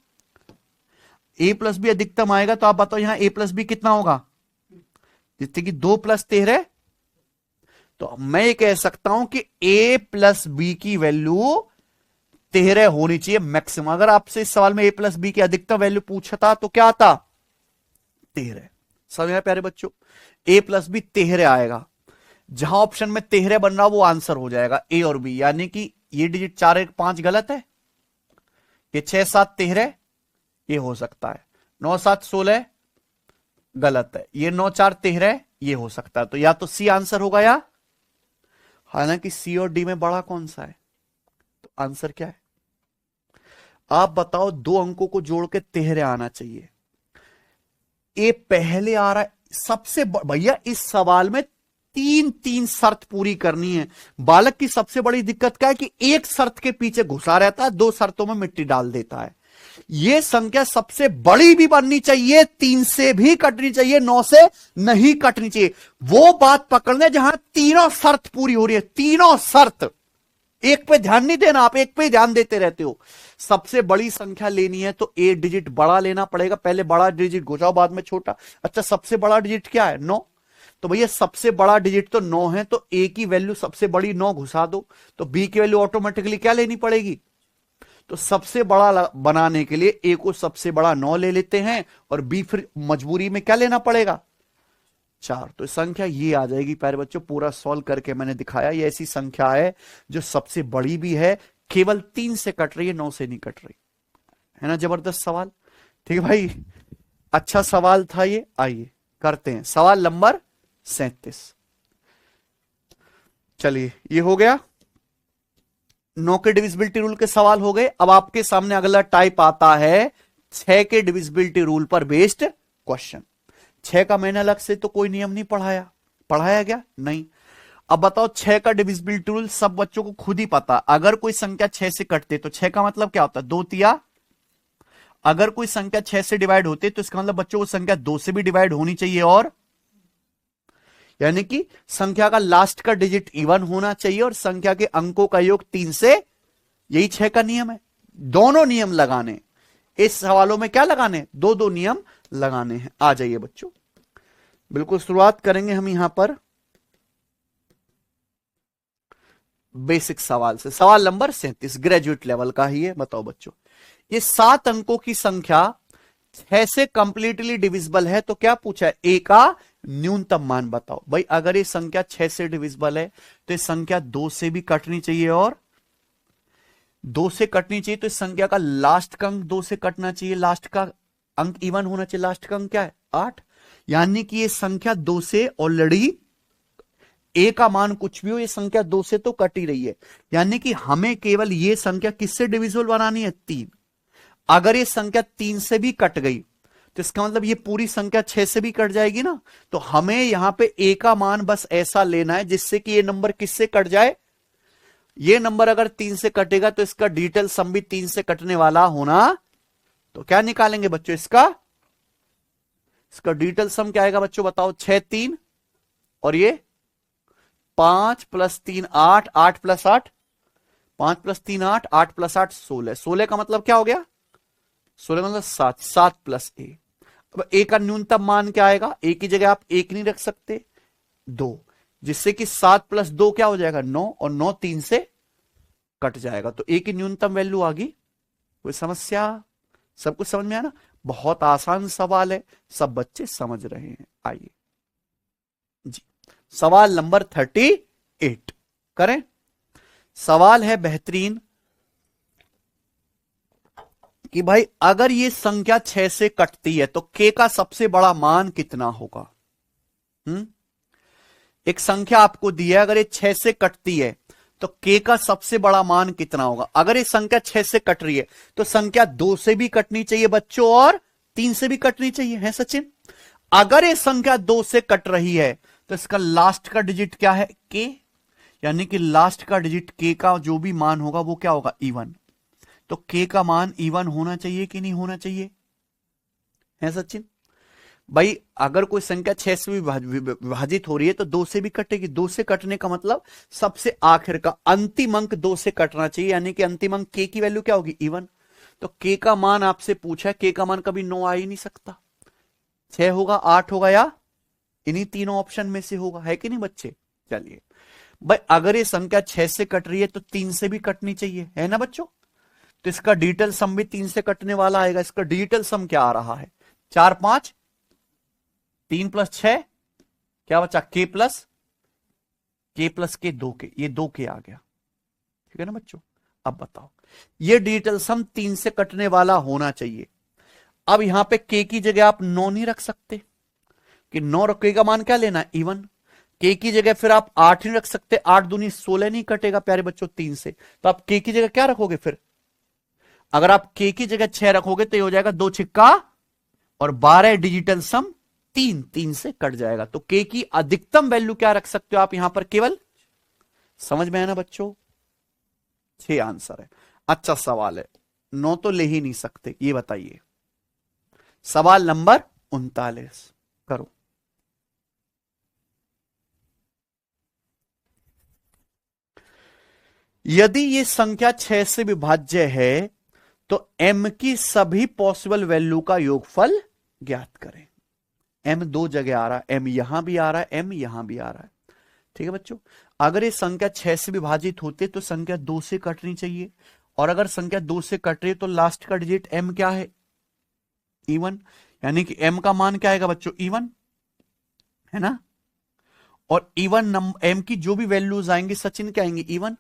a प्लस बी अधिकतम आएगा तो आप बताओ यहां a प्लस बी कितना होगा, जिससे कि 2 + 13। तो मैं ये कह सकता हूं कि a प्लस बी की वैल्यू 13 होनी चाहिए मैक्सिमम। अगर आपसे इस सवाल में a प्लस बी की अधिकतम वैल्यू पूछता तो क्या आता, 13। समझ में प्यारे बच्चों, a प्लस बी 13 आएगा। जहां ऑप्शन में 13 बन रहा वो आंसर हो जाएगा a और b, यानी कि ये डिजिट 4 1 5 गलत है, ये 6 7 13 ये हो सकता है, 9 7 16 गलत है, ये 9 4 13 ये हो सकता है। तो या तो सी आंसर होगा, या हालांकि सी और डी में बड़ा कौन सा है, तो आंसर क्या है आप बताओ। 2 अंकों को जोड़ के 13 आना चाहिए, ए पहले आ रहा है सबसे। भैया इस सवाल में 3 शर्त पूरी करनी है। बालक की सबसे बड़ी दिक्कत क्या है कि एक शर्त के पीछे घुसा रहता है, 2 शर्तों में मिट्टी डाल देता है। यह संख्या सबसे बड़ी भी बननी चाहिए, 3 से भी कटनी चाहिए, 9 से नहीं कटनी चाहिए। वो बात पकड़ने जहां तीनों शर्त पूरी हो रही है, तीनों शर्त। एक पे ध्यान नहीं देना, आप एक पे ध्यान देते रहते हो। सबसे बड़ी संख्या लेनी है तो 1 डिजिट बड़ा लेना पड़ेगा, पहले बड़ा डिजिट घुसाओ बाद में छोटा। अच्छा सबसे बड़ा डिजिट क्या है, 9। तो भैया सबसे बड़ा डिजिट तो 9 है, तो a की वैल्यू सबसे बड़ी 9 घुसा दो, तो b की वैल्यू ऑटोमेटिकली क्या लेनी पड़ेगी। तो सबसे बड़ा बनाने के लिए a को सबसे बड़ा 9 ले लेते हैं, और b फिर मजबूरी में क्या लेना पड़ेगा, 4। तो संख्या ये आ जाएगी प्यारे बच्चों। पूरा सॉल्व करके मैंने दिखाया, ये ऐसी संख्या है जो सबसे बड़ी भी है, केवल 3 से कट रही है, 9 से नहीं कट रही है ना। जबरदस्त सवाल, ठीक है भाई, अच्छा सवाल था ये। आइए करते हैं सवाल नंबर 37। चलिए ये हो गया, 9 के डिविजिबिलिटी रूल के सवाल हो गए। अब आपके सामने अगला टाइप आता है 6 के डिविजिबिलिटी रूल पर बेस्ड क्वेश्चन। 6 का मैंने अलग से तो कोई नियम नहीं पढ़ाया गया नहीं। अब बताओ 6 का डिविजिबिलिटी रूल सब बच्चों को खुद ही पता। अगर कोई संख्या 6 से कटते तो 6 का मतलब क्या होता है, 2 तिया। अगर कोई संख्या 6 से डिवाइड होती है तो इसका मतलब बच्चों को संख्या 2 से भी डिवाइड होनी चाहिए, और यानी कि संख्या का लास्ट का डिजिट इवन होना चाहिए और संख्या के अंकों का योग 3 से। यही 6 का नियम है। दोनों नियम लगाने, इस सवालों में क्या लगाने, 2 नियम लगाने हैं। आ जाइए बच्चों, बिल्कुल शुरुआत करेंगे हम यहां पर बेसिक सवाल से। सवाल नंबर 37 ग्रेजुएट लेवल का ही है। बताओ बच्चों, ये 7 अंकों की संख्या 6 से कंप्लीटली डिविजिबल है, तो क्या पूछा है, ए का न्यूनतम मान बताओ। भाई अगर ये संख्या 6 से डिविजिबल है तो ये संख्या 2 से भी कटनी चाहिए, और 2 से कटनी चाहिए तो इस संख्या का लास्ट का अंक 2 से कटना चाहिए, लास्ट का अंक इवन होना चाहिए। लास्ट का अंक क्या है, 8। यानी कि ये संख्या 2 से ऑलरेडी, ए का मान कुछ भी हो, ये संख्या 2 से तो कट ही रही है। यानी कि हमें केवल ये संख्या किससे डिविजिबल बनानी है, 3। अगर ये संख्या 3 से भी कट गई तो इसका मतलब ये पूरी संख्या 6 से भी कट जाएगी ना। तो हमें यहां पे ए का मान बस ऐसा लेना है जिससे कि ये नंबर किससे कट जाए, ये नंबर अगर 3 से कटेगा तो इसका डिजिटल सम भी 3 से कटने वाला होना। तो क्या निकालेंगे बच्चों, इसका डिजिटल सम क्या आएगा बच्चों बताओ, 6 3 और ये 5 + 3 8, 8 + 8, 5 + 3 8, 8 + 8 16। 16 का मतलब क्या हो गया, 16 मतलब 7, 7 + a। अब a का न्यूनतम मान क्या आएगा, a की जगह आप 1 नहीं रख सकते, 2, जिससे कि 7 + 2 क्या हो जाएगा, 9, और 9 3 से कट जाएगा। तो a की न्यूनतम वैल्यू आ गई। कोई समस्या, सब कुछ समझ में आया ना। बहुत आसान सवाल है, सब बच्चे समझ रहे हैं। आइए जी, सवाल नंबर 38 करें। सवाल है बेहतरीन कि भाई अगर ये संख्या 6 से कटती है तो k का सबसे बड़ा मान कितना होगा। एक संख्या आपको दी है, अगर ये 6 से कटती है तो k का सबसे बड़ा मान कितना होगा। अगर ये संख्या 6 से कट रही है तो संख्या 2 से भी कटनी चाहिए बच्चों, और 3 से भी कटनी चाहिए, है सचिन। अगर ये संख्या 2 से कट रही है तो इसका लास्ट का डिजिट क्या है, k। यानी कि लास्ट का डिजिट के का जो भी मान होगा वो क्या होगा, इवन। तो के का मान इवन होना चाहिए कि नहीं होना चाहिए, है सचिन भाई? अगर कोई संख्या 6 से विभाजित हो रही है तो 2 से भी कटेगी। 2 से कटने का मतलब सबसे आखिर का अंतिम अंक 2 से कटना चाहिए, यानी कि अंतिम अंक के की वैल्यू क्या होगी, इवन। तो के का मान आपसे पूछा है, के का मान कभी 9 आ ही नहीं सकता। 6 होगा, 8 होगा, या इन्हीं तीनों ऑप्शन में से होगा, है कि नहीं बच्चे? चलिए भाई, अगर ये संख्या 6 से कट रही है तो 3 से भी कटनी चाहिए, है ना बच्चों? तो इसका डिजिटल सम भी 3 से कटने वाला आएगा। इसका डिजिटल सम क्या आ रहा है, 4 5, 3 + 6 क्या बचा, के प्लस के 2 के, ये 2 के आ गया, ठीक है ना बच्चों? अब बताओ, ये डिजिटल सम 3 से कटने वाला होना चाहिए। अब यहां पे के की जगह आप 9 नहीं रख सकते कि 9 के का मान क्या लेना है, इवन। के की जगह फिर आप 8 नहीं रख सकते, 8 दूनी 16 नहीं कटेगा प्यारे बच्चों 3 से। तो आप के की जगह क्या रखोगे फिर? अगर आप के की जगह 6 रखोगे तो ये हो जाएगा 2 छिक्का और 12 डिजिटल सम 3 से कट जाएगा। तो के की अधिकतम वैल्यू क्या रख सकते हो आप यहां पर, केवल। समझ में है ना बच्चों? 6 आंसर है। अच्छा सवाल है, 9 तो ले ही नहीं सकते, ये बताइए। सवाल नंबर 39 करो। यदि ये संख्या 6 से विभाज्य है तो m की सभी पॉसिबल वैल्यू का योगफल ज्ञात करें। m 2 जगह आ रहा है, m यहां भी आ रहा है, m यहां भी आ रहा है, ठीक है बच्चों? अगर ये संख्या 6 से विभाजित होते तो संख्या 2 से कटनी चाहिए, और अगर संख्या 2 से कट रही है तो लास्ट का डिजिट m क्या है, इवन। यानी कि m का मान क्या आएगा बच्चों, इवन, है ना? और इवन नंबर m की जो भी वैल्यूज आएंगी सचिन क्या आएंगी, इवन।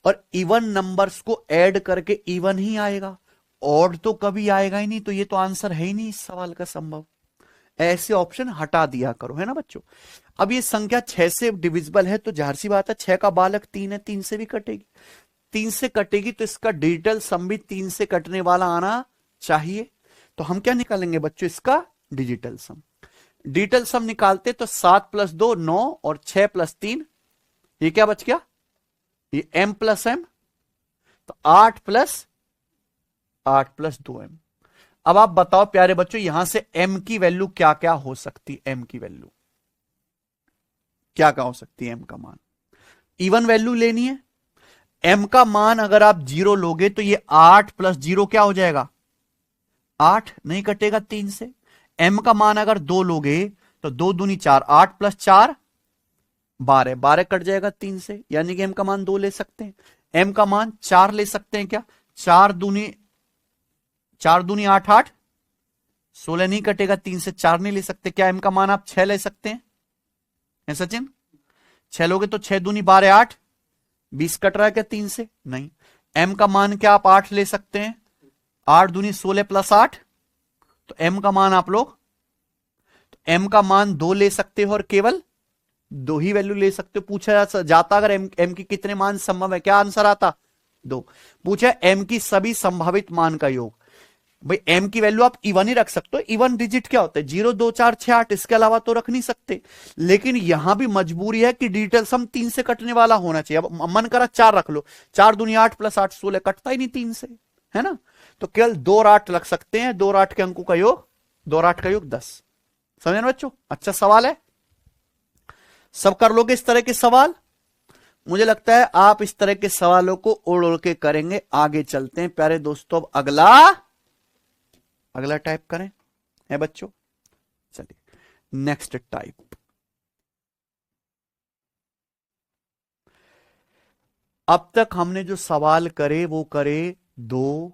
और इवन नंबर्स को ऐड करके इवन ही आएगा, ऑड तो कभी आएगा ही नहीं। तो ये तो आंसर है ही नहीं इस सवाल का संभव। ऐसे ऑप्शन हटा दिया करो, है ना बच्चों? अब ये संख्या 6 से डिविजिबल है तो जाहिर सी बात है 6 का बालक 3 है, 3 से भी कटेगी। 3 से कटेगी तो इसका डिजिटल सम भी 3 से कटने वाला आना चाहिए। तो हम क्या निकालेंगे बच्चों, इसका डिजिटल सम। डिजिटल सम निकालते तो 7 + 2 9 और 6 + 3 ये क्या बच गया, ये m + m, तो 8 + 2m। अब आप बताओ प्यारे बच्चों, यहां से m की वैल्यू क्या क्या हो सकती, m की वैल्यू क्या क्या हो सकती है? m का मान इवन वैल्यू लेनी है। m का मान अगर आप 0 लोगे तो ये 8 + 0 क्या हो जाएगा, 8 नहीं कटेगा 3 से। m का मान अगर 2 लोगे तो 2 दूनी 4, 8 + 4 12, 12 कट जाएगा 3 से, यानी कि m का मान 2 ले सकते हैं। m का मान 4 ले सकते हैं क्या, 4 दूनी 8 8 16 नहीं कटेगा 3 से, 4 नहीं ले सकते क्या? m का मान आप 6 ले सकते हैं, है सचिन? 6 लोगे तो 6 दूनी 12 8 20 कट रहा है क्या 3 से? नहीं। m का मान क्या आप 8 ले सकते हैं, 8 दूनी 16 + 8, तो m का मान आप लोग, तो m का मान 2 ले सकते हो और केवल 2 ही वैल्यू ले सकते हो। पूछा जाता अगर m की कितने मान संभव है, क्या आंसर आता, 2। पूछा m की सभी संभावित मान का योग। भाई m की वैल्यू आप इवन ही रख सकते हो। इवन डिजिट क्या होता है, 0 2 4 6 8, इसके अलावा तो रख नहीं सकते। लेकिन यहां भी मजबूरी है कि डिजिटल सम 3 से कटने वाला होना चाहिए। अब मन करा 4 रख लो, 4 दूनी 8 + 8 16, कटता ही नहीं 3 से, है ना? तो केवल 2 और 8 रख सकते हैं, 2 और 8 के अंकों का योग, 2 और 8 का योग 10। समझे ना बच्चों? अच्छा सवाल है, सब कर लोगे इस तरह के सवाल? मुझे लगता है आप इस तरह के सवालों को ओढ़ ओढ़ के करेंगे। आगे चलते हैं प्यारे दोस्तों, अब अगला टाइप करें, है बच्चों? चलिए नेक्स्ट टाइप। अब तक हमने जो सवाल करे वो करे 2,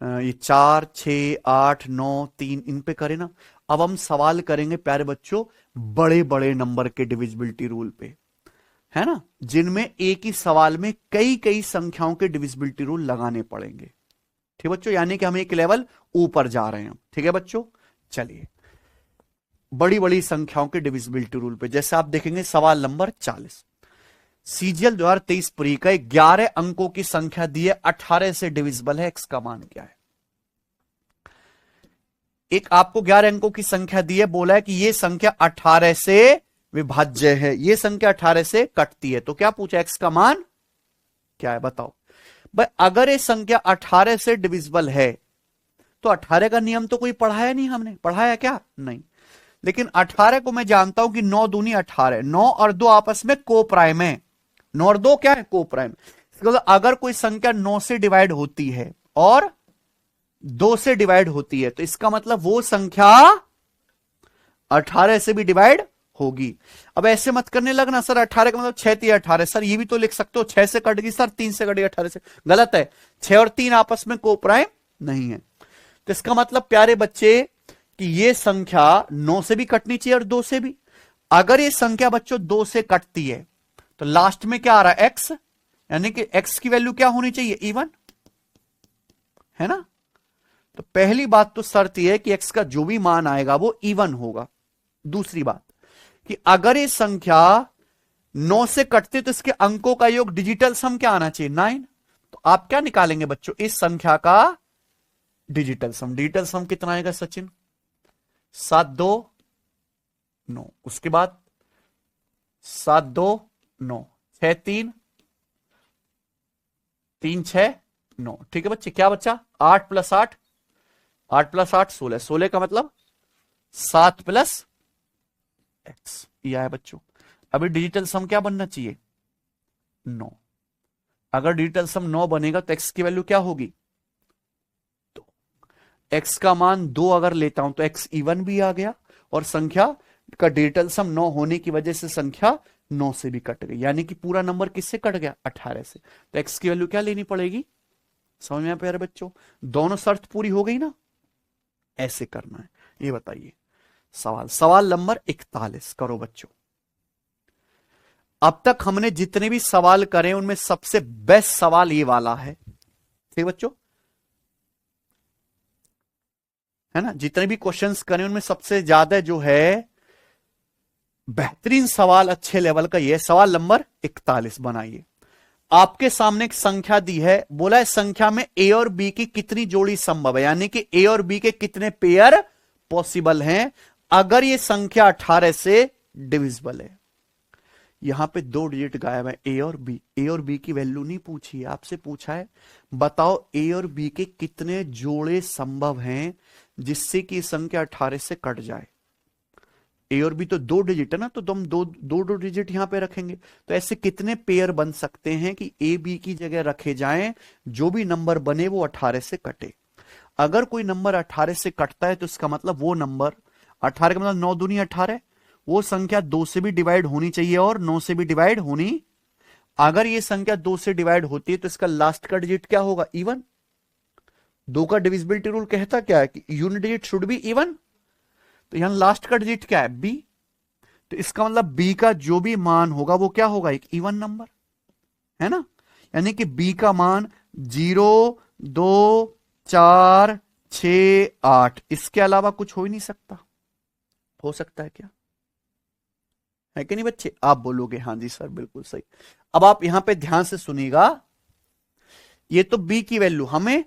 ये 4 6 8 9 3 इन पे करे ना। अब हम सवाल करेंगे प्यारे बच्चों बड़े बड़े नंबर के डिविजिबिलिटी रूल पे, है ना, जिनमें एक ही सवाल में कई कई संख्याओं के डिविजिबिलिटी रूल लगाने पड़ेंगे। ठीक बच्चों, यानी कि हम एक लेवल ऊपर जा रहे हैं। ठीक है बच्चों, चलिए बड़ी बड़ी संख्याओं के डिविजिबिलिटी रूल पे, जैसे आप देखेंगे सवाल नंबर 40। सीजीएल 2023 प्री का 11 अंकों की संख्या दी है, 18 से डिविजिबल है, एक्स का मान क्या है? एक आपको 11 अंकों की संख्या दी है, बोला है कि यह संख्या 18 से विभाज्य है, ये संख्या 18 से कटती है। तो क्या पूछा, x का मान क्या है बताओ भाई। अगर ये संख्या 18 से डिविजिबल है तो 18 का नियम तो कोई पढ़ाया नहीं, हमने पढ़ाया क्या, नहीं। लेकिन 18 को मैं जानता हूं कि 9 दूनी 18, 9 और 2 आपस में को प्राइम है, 9 और 2 क्या है, को प्राइम। मतलब अगर कोई संख्या 9 से डिवाइड होती है और 2 से डिवाइड होती है तो इसका मतलब वो संख्या 18 से भी डिवाइड होगी। अब ऐसे मत करने लगना सर 18 का मतलब 6 3 18, सर ये भी तो लिख सकते हो 6 से कट गई सर, 3 से कट गई 18 से, गलत है। 6 और 3 आपस में को प्राइम नहीं है। तो इसका मतलब प्यारे बच्चे कि ये संख्या 9 से भी कटनी चाहिए और 2 से भी। अगर ये संख्या बच्चों 2 से कटती है तो लास्ट में क्या आ रहा है, x, यानी कि x की वैल्यू क्या होनी चाहिए, इवन, है ना। तो पहली बात तो शर्त यह है कि x का जो भी मान आएगा वो इवन होगा। दूसरी बात कि अगर ये संख्या 9 से कटती तो इसके अंकों का योग डिजिटल सम क्या आना चाहिए, 9। तो आप क्या निकालेंगे बच्चों, इस संख्या का डिजिटल सम। डिजिटल सम कितना आएगा सचिन, 7 2 9, उसके बाद 7 2 9, 6 3 3 6 9, ठीक है बच्चे। क्या बच्चा, 8 + 8, 8 + 8 16, 16 का मतलब 7 + x, यह है बच्चों। अभी डिजिटल सम क्या बनना चाहिए, 9। अगर डिजिटल सम 9 बनेगा तो x की वैल्यू क्या होगी, तो x का मान 2 अगर लेता हूं तो x इवन भी आ गया और संख्या का डिजिटल सम 9 होने की वजह से संख्या 9 से भी कट गई, यानी कि पूरा नंबर किससे कट गया, 18 से। तो x की वैल्यू क्या लेनी पड़ेगी, समझ में आ प्यारे बच्चों, दोनों शर्त पूरी हो गई ना, ऐसे करना है। ये बताइए सवाल नंबर 41 करो बच्चों। अब तक हमने जितने भी सवाल करे उनमें सबसे बेस्ट सवाल ये वाला है, ठीक बच्चों, है ना। जितने भी क्वेश्चंस करे उनमें सबसे ज्यादा जो है बेहतरीन सवाल अच्छे लेवल का ये सवाल नंबर 41 बनाइए। आपके सामने एक संख्या दी है, बोला है संख्या में ए और बी की कितनी जोड़ी संभव है, यानी कि ए और बी के कितने पेयर पॉसिबल हैं अगर ये संख्या 18 से डिविजिबल है। यहां पे 2 डिजिट गायब है, ए और बी। ए और बी की वैल्यू नहीं पूछी है, आपसे पूछा है बताओ ए और बी के कितने जोड़े संभव हैं जिससे कि संख्या 18 से कट जाए। ए और बी तो 2 डिजिट है ना, तो तुम दो डिजिट यहां पे रखेंगे, तो ऐसे कितने पेयर बन सकते हैं कि ए बी की जगह रखे जाएं, जो भी नंबर बने वो 18 से कटे। अगर कोई नंबर 18 से कटता है तो इसका मतलब वो नंबर 18 का मतलब 9 दूनी 18, वो संख्या 2 से भी डिवाइड होनी चाहिए और 9 से भी डिवाइड होनी। अगर ये संख्या 2 से डिवाइड होती है तो इसका लास्ट का डिजिट क्या होगा, इवन। 2 का डिविजिबिलिटी रूल कहता क्या है कि unit digit should be even. तो यहां लास्ट का डिजिट क्या है, बी। तो इसका मतलब बी का जो भी मान होगा वो क्या होगा, एक इवन नंबर, है ना। यानी कि बी का मान 0 2 4 6 8, इसके अलावा कुछ हो ही नहीं सकता। हो सकता है क्या, है कि नहीं बच्चे, आप बोलोगे हाँ जी सर बिल्कुल सही। अब आप यहां पे ध्यान से सुनिएगा, ये तो बी की वैल्यू हमें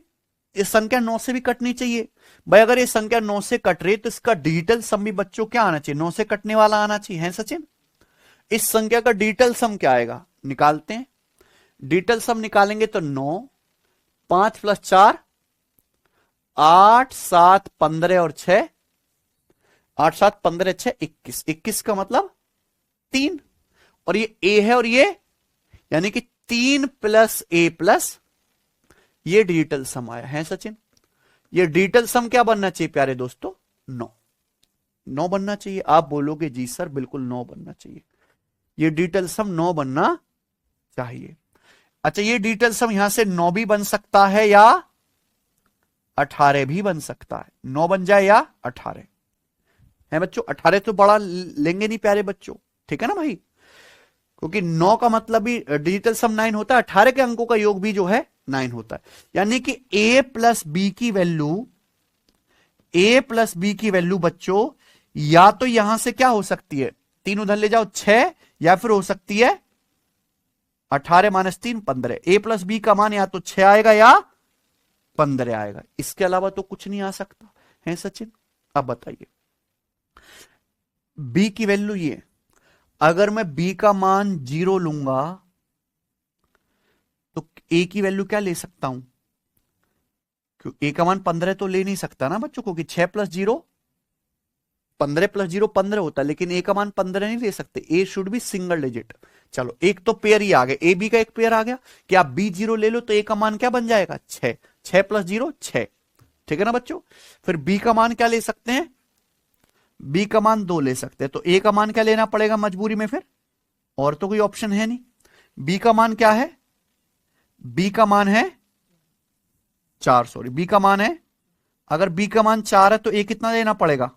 इस संख्या 9 से भी कटनी चाहिए भाई। अगर ये संख्या 9 से कट रही है तो इसका डिजिटल सम भी बच्चों क्या आना चाहिए, 9 से कटने वाला आना चाहिए, है सचिन। इस संख्या का डिजिटल सम क्या आएगा, निकालते हैं। डिजिटल सम निकालेंगे तो 9, 5 + 4 8 7 15 और 6, 8 7 15 6 21, 21 का मतलब 3, और ये ए है और ये यानी कि 3 + a + ये डिजिटल सम आया है सचिन। ये डिजिटल सम क्या बनना चाहिए प्यारे दोस्तों, 9। 9 बनना चाहिए। आप बोलोगे जी सर बिल्कुल 9 बनना चाहिए, ये डिजिटल सम 9 बनना चाहिए। अच्छा ये डिजिटल सम यहां से 9 भी बन सकता है या 18 भी बन सकता है, 9 बन जाए या 18 है बच्चों। 18 तो बड़ा लेंगे नहीं प्यारे बच्चों, ठीक है ना भाई, क्योंकि 9 का मतलब भी डिजिटल सम 9 होता है, 18 के अंकों का योग भी जो है 9 होता है। यानी कि a + b की वैल्यू, a + b की वैल्यू बच्चों या तो यहां से क्या हो सकती है, 3 उधर ले जाओ 6, या फिर हो सकती है 18 - 3 15। a + b का मान या तो 6 आएगा या 15 आएगा, इसके अलावा तो कुछ नहीं आ सकता, है सचिन। अब बताइए b की वैल्यू ये, अगर मैं b का मान 0 लूंगा तो a की वैल्यू क्या ले सकता हूं? क्योंकि a का मान 15 तो ले नहीं सकता ना बच्चों, क्योंकि 6 + 0 15 + 0 15 होता है, लेकिन a का मान 15 नहीं ले सकते। a should be single digit. चलो एक तो पेयर ही आ गया, ए बी का एक पेयर आ गया कि आप b0 ले लो तो a का मान क्या बन जाएगा? 6। 6 + 0 6, ठीक है ना बच्चों। फिर b का मान क्या ले सकते हैं? b का मान 2 ले सकते हैं, तो a का मान क्या लेना पड़ेगा मजबूरी में फिर? और तो कोई ऑप्शन है नहीं। b का मान क्या है? b का मान है 4, सॉरी b का मान है, अगर b का मान 4 है तो a कितना लेना पड़ेगा?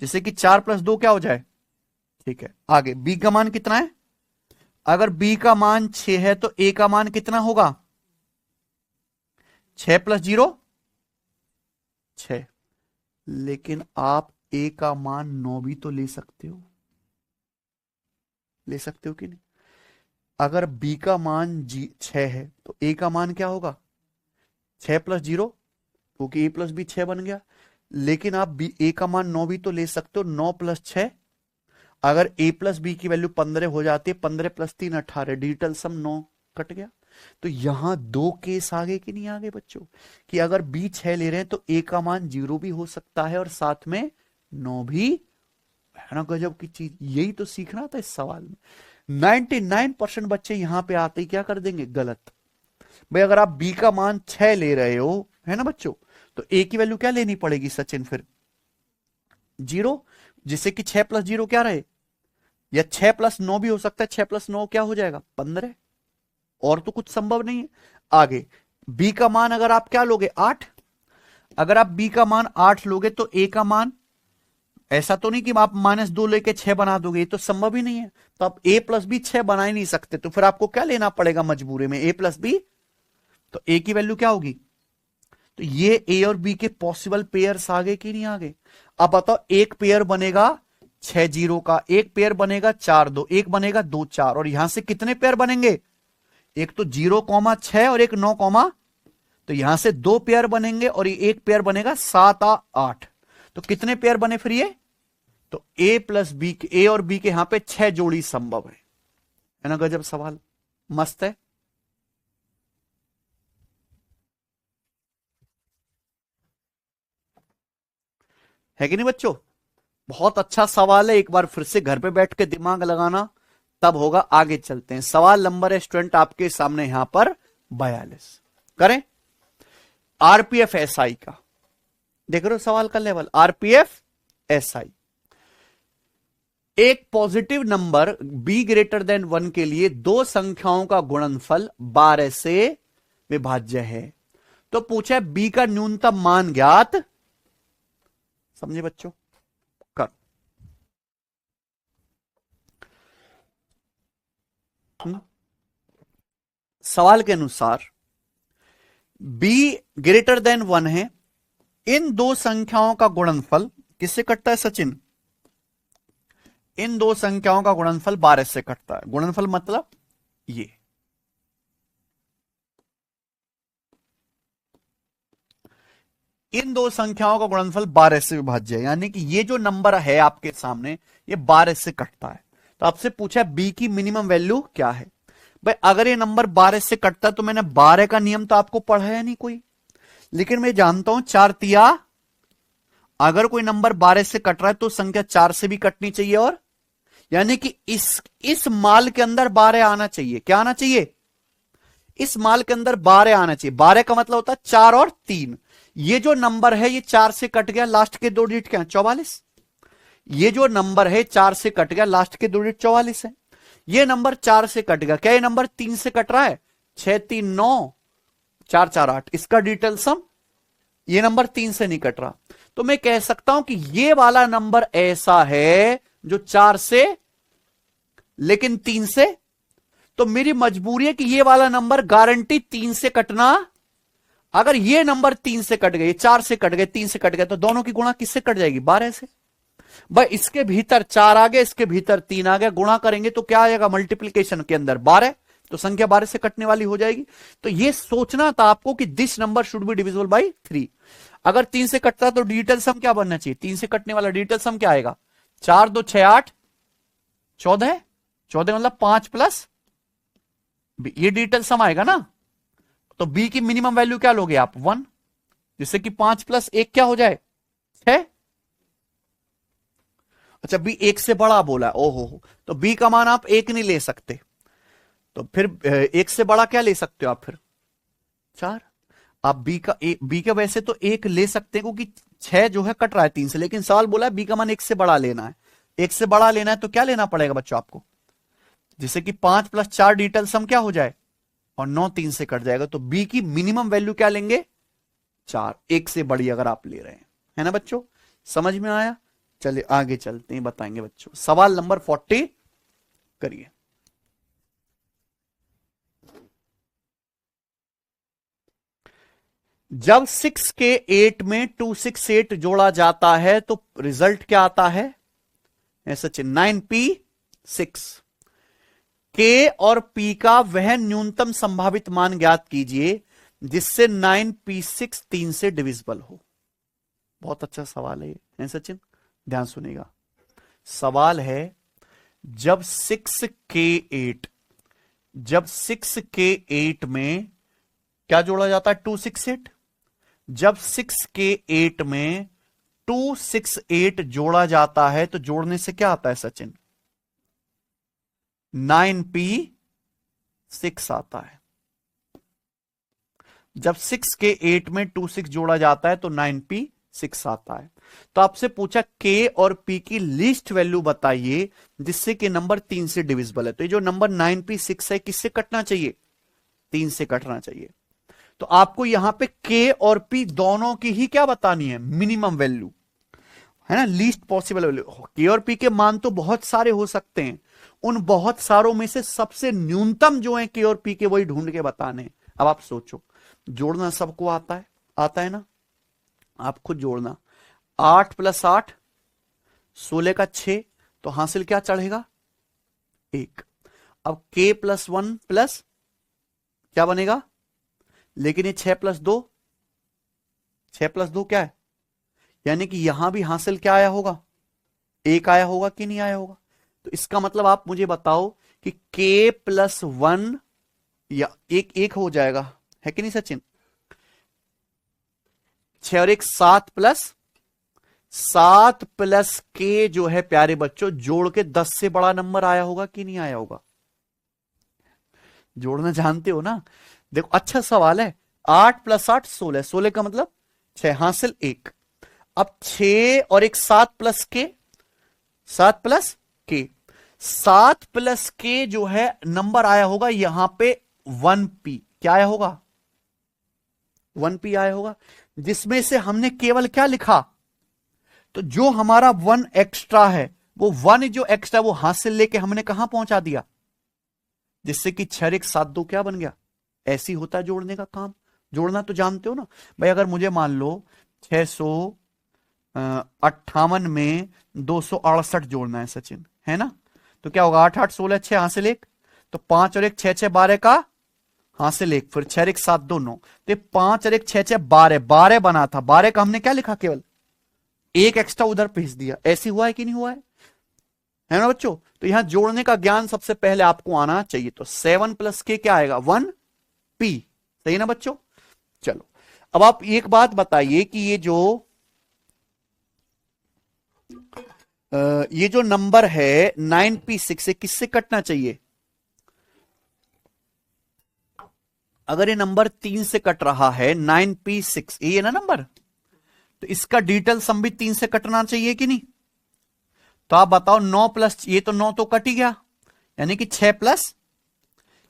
जिससे कि 4 + 2 क्या हो जाए? ठीक है। आगे b का मान कितना है? अगर b का मान 6 है तो a का मान कितना होगा? 6 + 0 6। लेकिन आप a का मान 9 भी तो ले सकते हो, ले सकते हो कि नहीं? अगर b का मान 6 है तो a का मान क्या होगा? 6 + 0, क्योंकि a + b 6 बन गया। लेकिन आप a का मान 9 भी तो ले सकते हो, 9 + 6। अगर a + b की वैल्यू 15 हो जाती है, 15 + 3 18, डिजिटल सम 9 कट गया। तो यहां 2 केस आगे कि नहीं आगे बच्चों, कि अगर b 6 ले रहे हैं तो a का मान 0 भी हो सकता है और साथ में 9 भी, है ना गजब की चीज। यही तो सीखना था इस सवाल में। 99% बच्चे यहां पे आते ही क्या कर देंगे? गलत। भाई अगर आप b का मान 6 ले रहे हो, है ना बच्चों, तो a की वैल्यू क्या लेनी पड़ेगी सचिन फिर? 0, जिससे कि 6 + 0 क्या रहे, या 6 + 9 भी हो सकता है। 6 + 9 क्या हो जाएगा? 15। और तो कुछ संभव नहीं है। आगे b का मान अगर आप क्या लोगे? 8। अगर आप b का मान 8 लोगे तो a का मान, ऐसा तो नहीं कि आप -2 लेके 6 बना दोगे, ये तो संभव ही नहीं है। तो आप a + b 6 बना ही नहीं सकते, तो फिर आपको क्या लेना पड़ेगा मजबूरी में? a + b। तो a की वैल्यू क्या होगी? तो ये a और b के पॉसिबल पेयर्स आगे कि नहीं आगे? अब बताओ, एक पेयर बनेगा 6 0 का, एक पेयर बनेगा 4 2, एक बनेगा 2 4, और यहां से कितने पेयर बनेंगे? एक तो 0, 6 और एक 9, तो यहां से 2 पेयर बनेंगे और एक पेयर बनेगा 7 8। तो कितने पेयर बने फिर ये? तो a + b, a और b के यहां पे 6 जोड़ी संभव है ना गजब सवाल, मस्त है कि नहीं बच्चों? बहुत अच्छा सवाल है, एक बार फिर से घर पे बैठ के दिमाग लगाना, तब होगा। आगे चलते हैं। सवाल नंबर है स्टूडेंट आपके सामने यहां पर 42। करें आरपीएफ एसआई का। देख रहे हो सवाल का लेवल, आरपीएफ एसआई। एक पॉजिटिव नंबर b > 1 के लिए दो संख्याओं का गुणनफल 12 से विभाज्य है। तो पूछा है b का न्यूनतम मान ज्ञात, समझे बच्चों? कर सवाल के अनुसार b > 1 है, इन दो संख्याओं का गुणनफल किससे कटता है सचिन? इन दो संख्याओं का गुणनफल 12 से कटता है। गुणनफल मतलब ये, इन दो संख्याओं का गुणनफल 12 से विभाज्य है, यानी कि ये जो नंबर है आपके सामने ये 12 से कटता है। तो आपसे पूछा है b की मिनिमम वैल्यू क्या है। भाई अगर ये नंबर 12 से कटता है तो मैंने 12 का नियम तो आपको पढ़ाया नहीं कोई, लेकिन मैं जानता हूं 4 तिया, अगर कोई नंबर 12 से कट रहा है तो संख्या 4 से भी कटनी चाहिए, और यानी कि इस माल के अंदर 12 आना चाहिए। क्या आना चाहिए? इस माल के अंदर 12 आना चाहिए। 12 का मतलब होता है 4 और 3। ये जो नंबर है ये 4 से कट गया, लास्ट के दो डिजिट क्या है? 44। ये जो नंबर है 4 से कट गया, लास्ट के दो डिजिट 44 है। ये नंबर 4 से कट गया, क्या ये नंबर 3 से कट रहा है? 6 3 9, 4 4 8, इसका डिजिटल सम, ये नंबर 3 से नहीं कट रहा। तो मैं कह सकता हूं कि ये वाला नंबर ऐसा है जो 4 से लेकिन 3 से, तो मेरी मजबूरी है कि ये वाला नंबर गारंटी 3 से कटना। अगर ये नंबर 3 से कट गए, 4 से कट गए, 3 से कट गए, तो दोनों की गुणा किससे कट जाएगी? 12 से। भाई इसके भीतर 4 आ गया, इसके भीतर 3 आ गया, गुणा करेंगे तो क्या आएगा? मल्टीप्लीकेशन के अंदर 12, तो संख्या 12 से कटने वाली हो जाएगी। तो ये सोचना था आपको कि this number should be divisible by 3। अगर 3 से कटता तो डिजिटल सम क्या बनना चाहिए? 3 से कटने वाला डिजिटल सम क्या आएगा? 4 2 6 8 14 है, 14 मतलब 5 प्लस बी, ये डिजिटल सम आएगा ना। तो बी की मिनिमम वैल्यू क्या लोगे आप 1, जिससे कि 5 प्लस 1 क्या हो जाए 6। अच्छा बी 1 से बड़ा बोला, ओहो, तो बी का मान आप 1 नहीं ले सकते, तो फिर 1 से बड़ा क्या ले सकते हो आप फिर 4। आप बी का वैसे तो 1 ले सकते हैं क्योंकि 6 जो है कट रहा है 3 से, लेकिन सवाल बोला है बी का मान 1 से बड़ा लेना है। 1 से बड़ा लेना है तो क्या लेना पड़ेगा बच्चों आपको, जिससे कि 5 प्लस 4 डिजिटल सम क्या हो जाए, और 9 3 से कट जाएगा, तो बी की मिनिमम वैल्यू क्या लेंगे 4, 1 से बड़ी अगर आप ले रहे हैं, है ना बच्चों। समझ में आया। चलिए आगे चलते हैं, बताएंगे बच्चों। सवाल नंबर 40 करिए। जब 6 के 8 में 268 जोड़ा जाता है तो रिजल्ट क्या आता है, सचिन 9p6। के और पी का वह न्यूनतम संभावित मान ज्ञात कीजिए जिससे 9p6 3 से डिविजिबल हो। बहुत अच्छा सवाल है ये सचिन, ध्यान सुनेगा। सवाल है जब 6 के 8 में क्या जोड़ा जाता है 268। जब 6 के 8 में 268 जोड़ा जाता है तो जोड़ने से क्या आता है सचिन 9p6 आता है। जब 6 के 8 में 26 जोड़ा जाता है तो 9p6 आता है। तो आपसे पूछा के और पी की लीस्ट वैल्यू बताइए जिससे कि नंबर 3 से डिविजिबल है। तो ये जो नंबर 9p6 है किससे कटना चाहिए 3 से कटना चाहिए। तो आपको यहां पे के और पी दोनों की ही क्या बतानी है मिनिमम वैल्यू, है ना, लीस्ट पॉसिबल वैल्यू। के और पी के मान तो बहुत सारे हो सकते हैं, उन बहुत सारों में से सबसे न्यूनतम जो है के और पी के वही ढूंढ के बताने हैं। अब आप सोचो, जोड़ना सबको आता है ना, आप खुद जोड़ना। 8 + 8 16 का 6, तो हासिल क्या चढ़ेगा 1। अब k + 1 प्लस क्या बनेगा, लेकिन ये 6 + 2, 6 + 2 क्या है, यानी कि यहां भी हासिल क्या आया होगा 1 आया होगा कि नहीं आया होगा। तो इसका मतलब आप मुझे बताओ कि k + 1 या 1 हो जाएगा, है कि नहीं सचिन। 6 और 1 7 प्लस के जो है प्यारे बच्चों जोड़ के 10 से बड़ा नंबर आया होगा कि नहीं आया होगा। जोड़ना जानते हो ना, देखो अच्छा सवाल है। 8 + 8 16, 16 का मतलब 6, हासिल 1। अब 6 और 1 7 प्लस के, 7 प्लस के जो है नंबर आया होगा यहां पे 1p, क्या आया होगा 1p आया होगा, जिसमें से हमने केवल क्या लिखा, तो जो हमारा 1 एक्स्ट्रा है वो 1 जो एक्स्ट्रा वो हासिल लेके हमने कहां पहुंचा दिया, जिससे कि 6 1 7 2 क्या बन गया। ऐसी होता है जोड़ने का काम। जोड़ना तो जानते हो ना भाई। अगर मुझे मान लो 658 में 268 जोड़ना है सचिन, है ना, तो क्या होगा 8 8 16 6 हासिल 1, तो 5 और 1 6 6 12 का हासिल 1, फिर 6 1 7 2 9, तो 5 और 1 6 6 12 12 बना था, 12 का हमने क्या लिखा केवल 1 एक्स्ट्रा उधर भेज दिया। ऐसी हुआ है कि नहीं हुआ है ना बच्चों। तो यहां जोड़ने का ज्ञान सबसे पहले आपको आना चाहिए। तो 7 + के क्या आएगा 1p, सही ना बच्चों। चलो अब आप एक बात बताइए कि ये जो नंबर है 9p6 से किससे कटना चाहिए। अगर ये नंबर 3 से कट रहा है 9p6, ये ना नंबर, तो इसका डिजिटल सम भी 3 से कटना चाहिए कि नहीं। तो आप बताओ 9 प्लस ये तो 9 तो कट ही गया, यानी कि 6 प्लस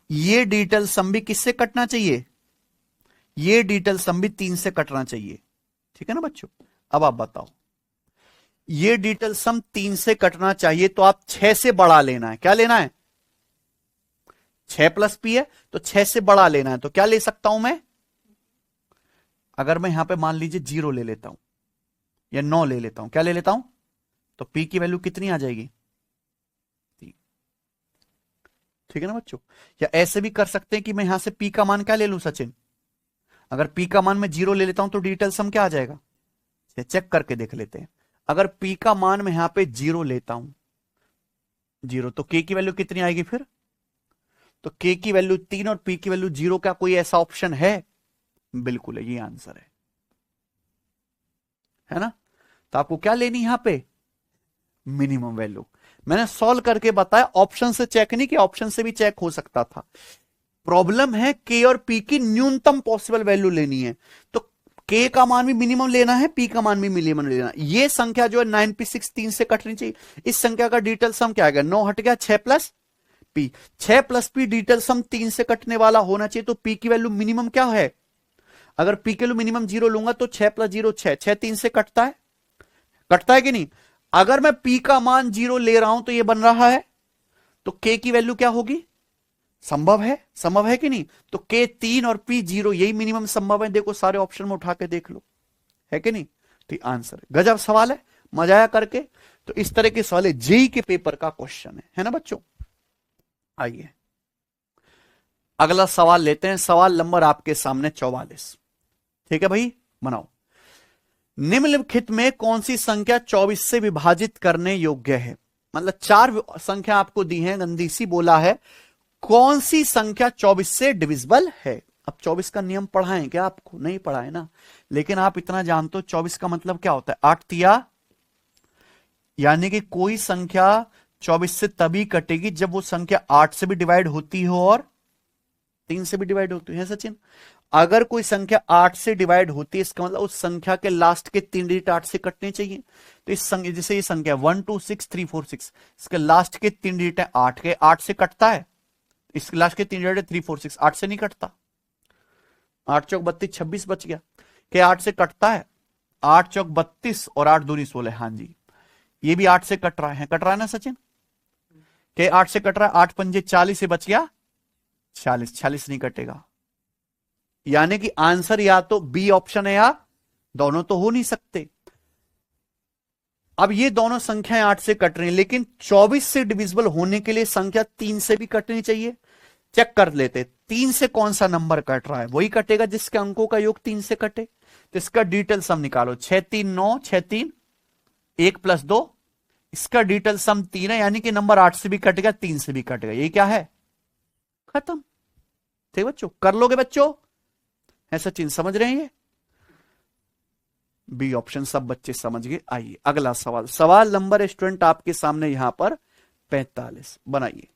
ये डिजिटल सम भी किससे कटना चाहिए, ये डिजिटल सम भी 3 से कटना चाहिए, ठीक है ना बच्चों। अब आप बताओ ये डिजिटल सम 3 से कटना चाहिए तो आप 6 से बड़ा लेना है। क्या लेना है 6 + p है तो 6 से बड़ा लेना है। तो क्या ले सकता हूं मैं, अगर मैं यहां पे मान लीजिए 0 ले लेता हूं या 9 ले लेता हूं, क्या ले लेता हूं, तो p की वैल्यू कितनी आ जाएगी 3, ठीक है ना बच्चों। या ऐसे भी कर सकते हैं कि मैं यहां से p का मान क्या ले लूं सचिन, अगर p का मान मैं 0 ले लेता हूं तो डिजिटल सम क्या आ जाएगा, चेक करके देख लेते हैं। अगर p का मान मैं यहां पे 0 लेता हूं 0, तो k की वैल्यू कितनी आएगी फिर? तो k की वैल्यू 3 और p की वैल्यू 0, क्या कोई ऐसा ऑप्शन है? बिल्कुल है, ये आंसर है ना? तो आपको क्या लेनी यहां पे? Minimum value. मैंने सॉल्व करके बताया, ऑप्शन से चेक नहीं किया, ऑप्शन से भी चेक हो सकता था। प्रॉब्लम है के और पी की न्यूनतम पॉसिबल वैल्यू लेनी है, तो के का मान भी मिनिमम लेना है, पी का मान भी मिनिमम लेना है। ये संख्या जो है 9p6 3 से कटनी चाहिए। इस संख्या का डिजिटल सम क्या आ गया? 9 हट गया, 6 plus P, 6 plus P digital sum 3 से कटने वाला होना चाहिए। तो पी की वैल्यू मिनिमम क्या है? अगर पी की वैल्यू मिनिमम 0 लूंगा तो 6 प्लस 0 6, 6 3 से कटता है, कटता है कि नहीं? अगर मैं पी का मान 0 ले रहा हूं तो ये बन रहा है, तो के की वैल्यू क्या होगी? संभव है, संभव है कि नहीं? तो के 3 और पी 0, यही मिनिमम संभव है। देखो सारे ऑप्शन में उठा के देख लो, है कि नहीं? तो आंसर गजब सवाल है, मजा आया करके। तो इस तरह के सवाल जेई के पेपर का क्वेश्चन है ना बच्चों? आइए अगला सवाल लेते हैं। सवाल नंबर आपके सामने 44। ठीक है भाई, बनाओ। निम्नलिखित में कौन सी संख्या 24 से विभाजित करने योग्य है? मतलब 4 संख्या आपको दी है, गंदी सी बोला है, कौन सी संख्या 24 से डिविजिबल है? अब 24 का नियम पढ़ा है क्या आपको? नहीं पढ़ा है ना, लेकिन आप इतना जानते हो 24 का मतलब क्या होता है? 8 तिया, यानी कि कोई संख्या 24 से तभी कटेगी जब वो संख्या 8 से भी डिवाइड होती हो और 3 से भी डिवाइड होती है सचिन। अगर कोई संख्या 8 से डिवाइड होती है, इसका मतलब उस संख्या के लास्ट के 3 डिजिट 8 से कटने चाहिए। तो इस संख्या, जैसे ये संख्या 1 2 6 3 4 6, इसके लास्ट के 3 डिजिट है 8 के, 8 से कटता है। इसके लास्ट के 3 डिजिट है 3 4 6, 8 से नहीं कटता। 8 चौक 32, 26 बच गया। के 8 से कटता है? 8 चौक 32 और 8 दूनी 16। हाँ जी, ये भी 8 से कट रहा है, कट रहा है ना सचिन? के 8 से कट रहा है, 8 पंजे 40 से बच गया 40, 40 नहीं कटेगा। यानी कि आंसर या तो बी ऑप्शन है या दोनों, तो हो नहीं सकते। अब ये दोनों संख्याएं 8 से कट रही हैं, लेकिन 24 से डिविजिबल होने के लिए संख्या 3 से भी कटनी चाहिए। चेक कर लेते, 3 से कौन सा नंबर कट रहा है? वही कटेगा जिसके अंकों का योग 3 से कटे। तो इसका डिजिटल सम निकालो, 6 3 9, 6 3 1 प्लस 2, इसका डिजिटल सम 3 है, यानी कि नंबर 8 से भी कटेगा 3 से भी कटेगा। ये क्या है? खत्म। ठीक बच्चों, कर लोगे बच्चों? है सचिन, समझ रहे हैं? ये बी ऑप्शन सब बच्चे समझ गए। आइए अगला सवाल, सवाल नंबर स्टूडेंट आपके सामने यहां पर 45 बनाइए।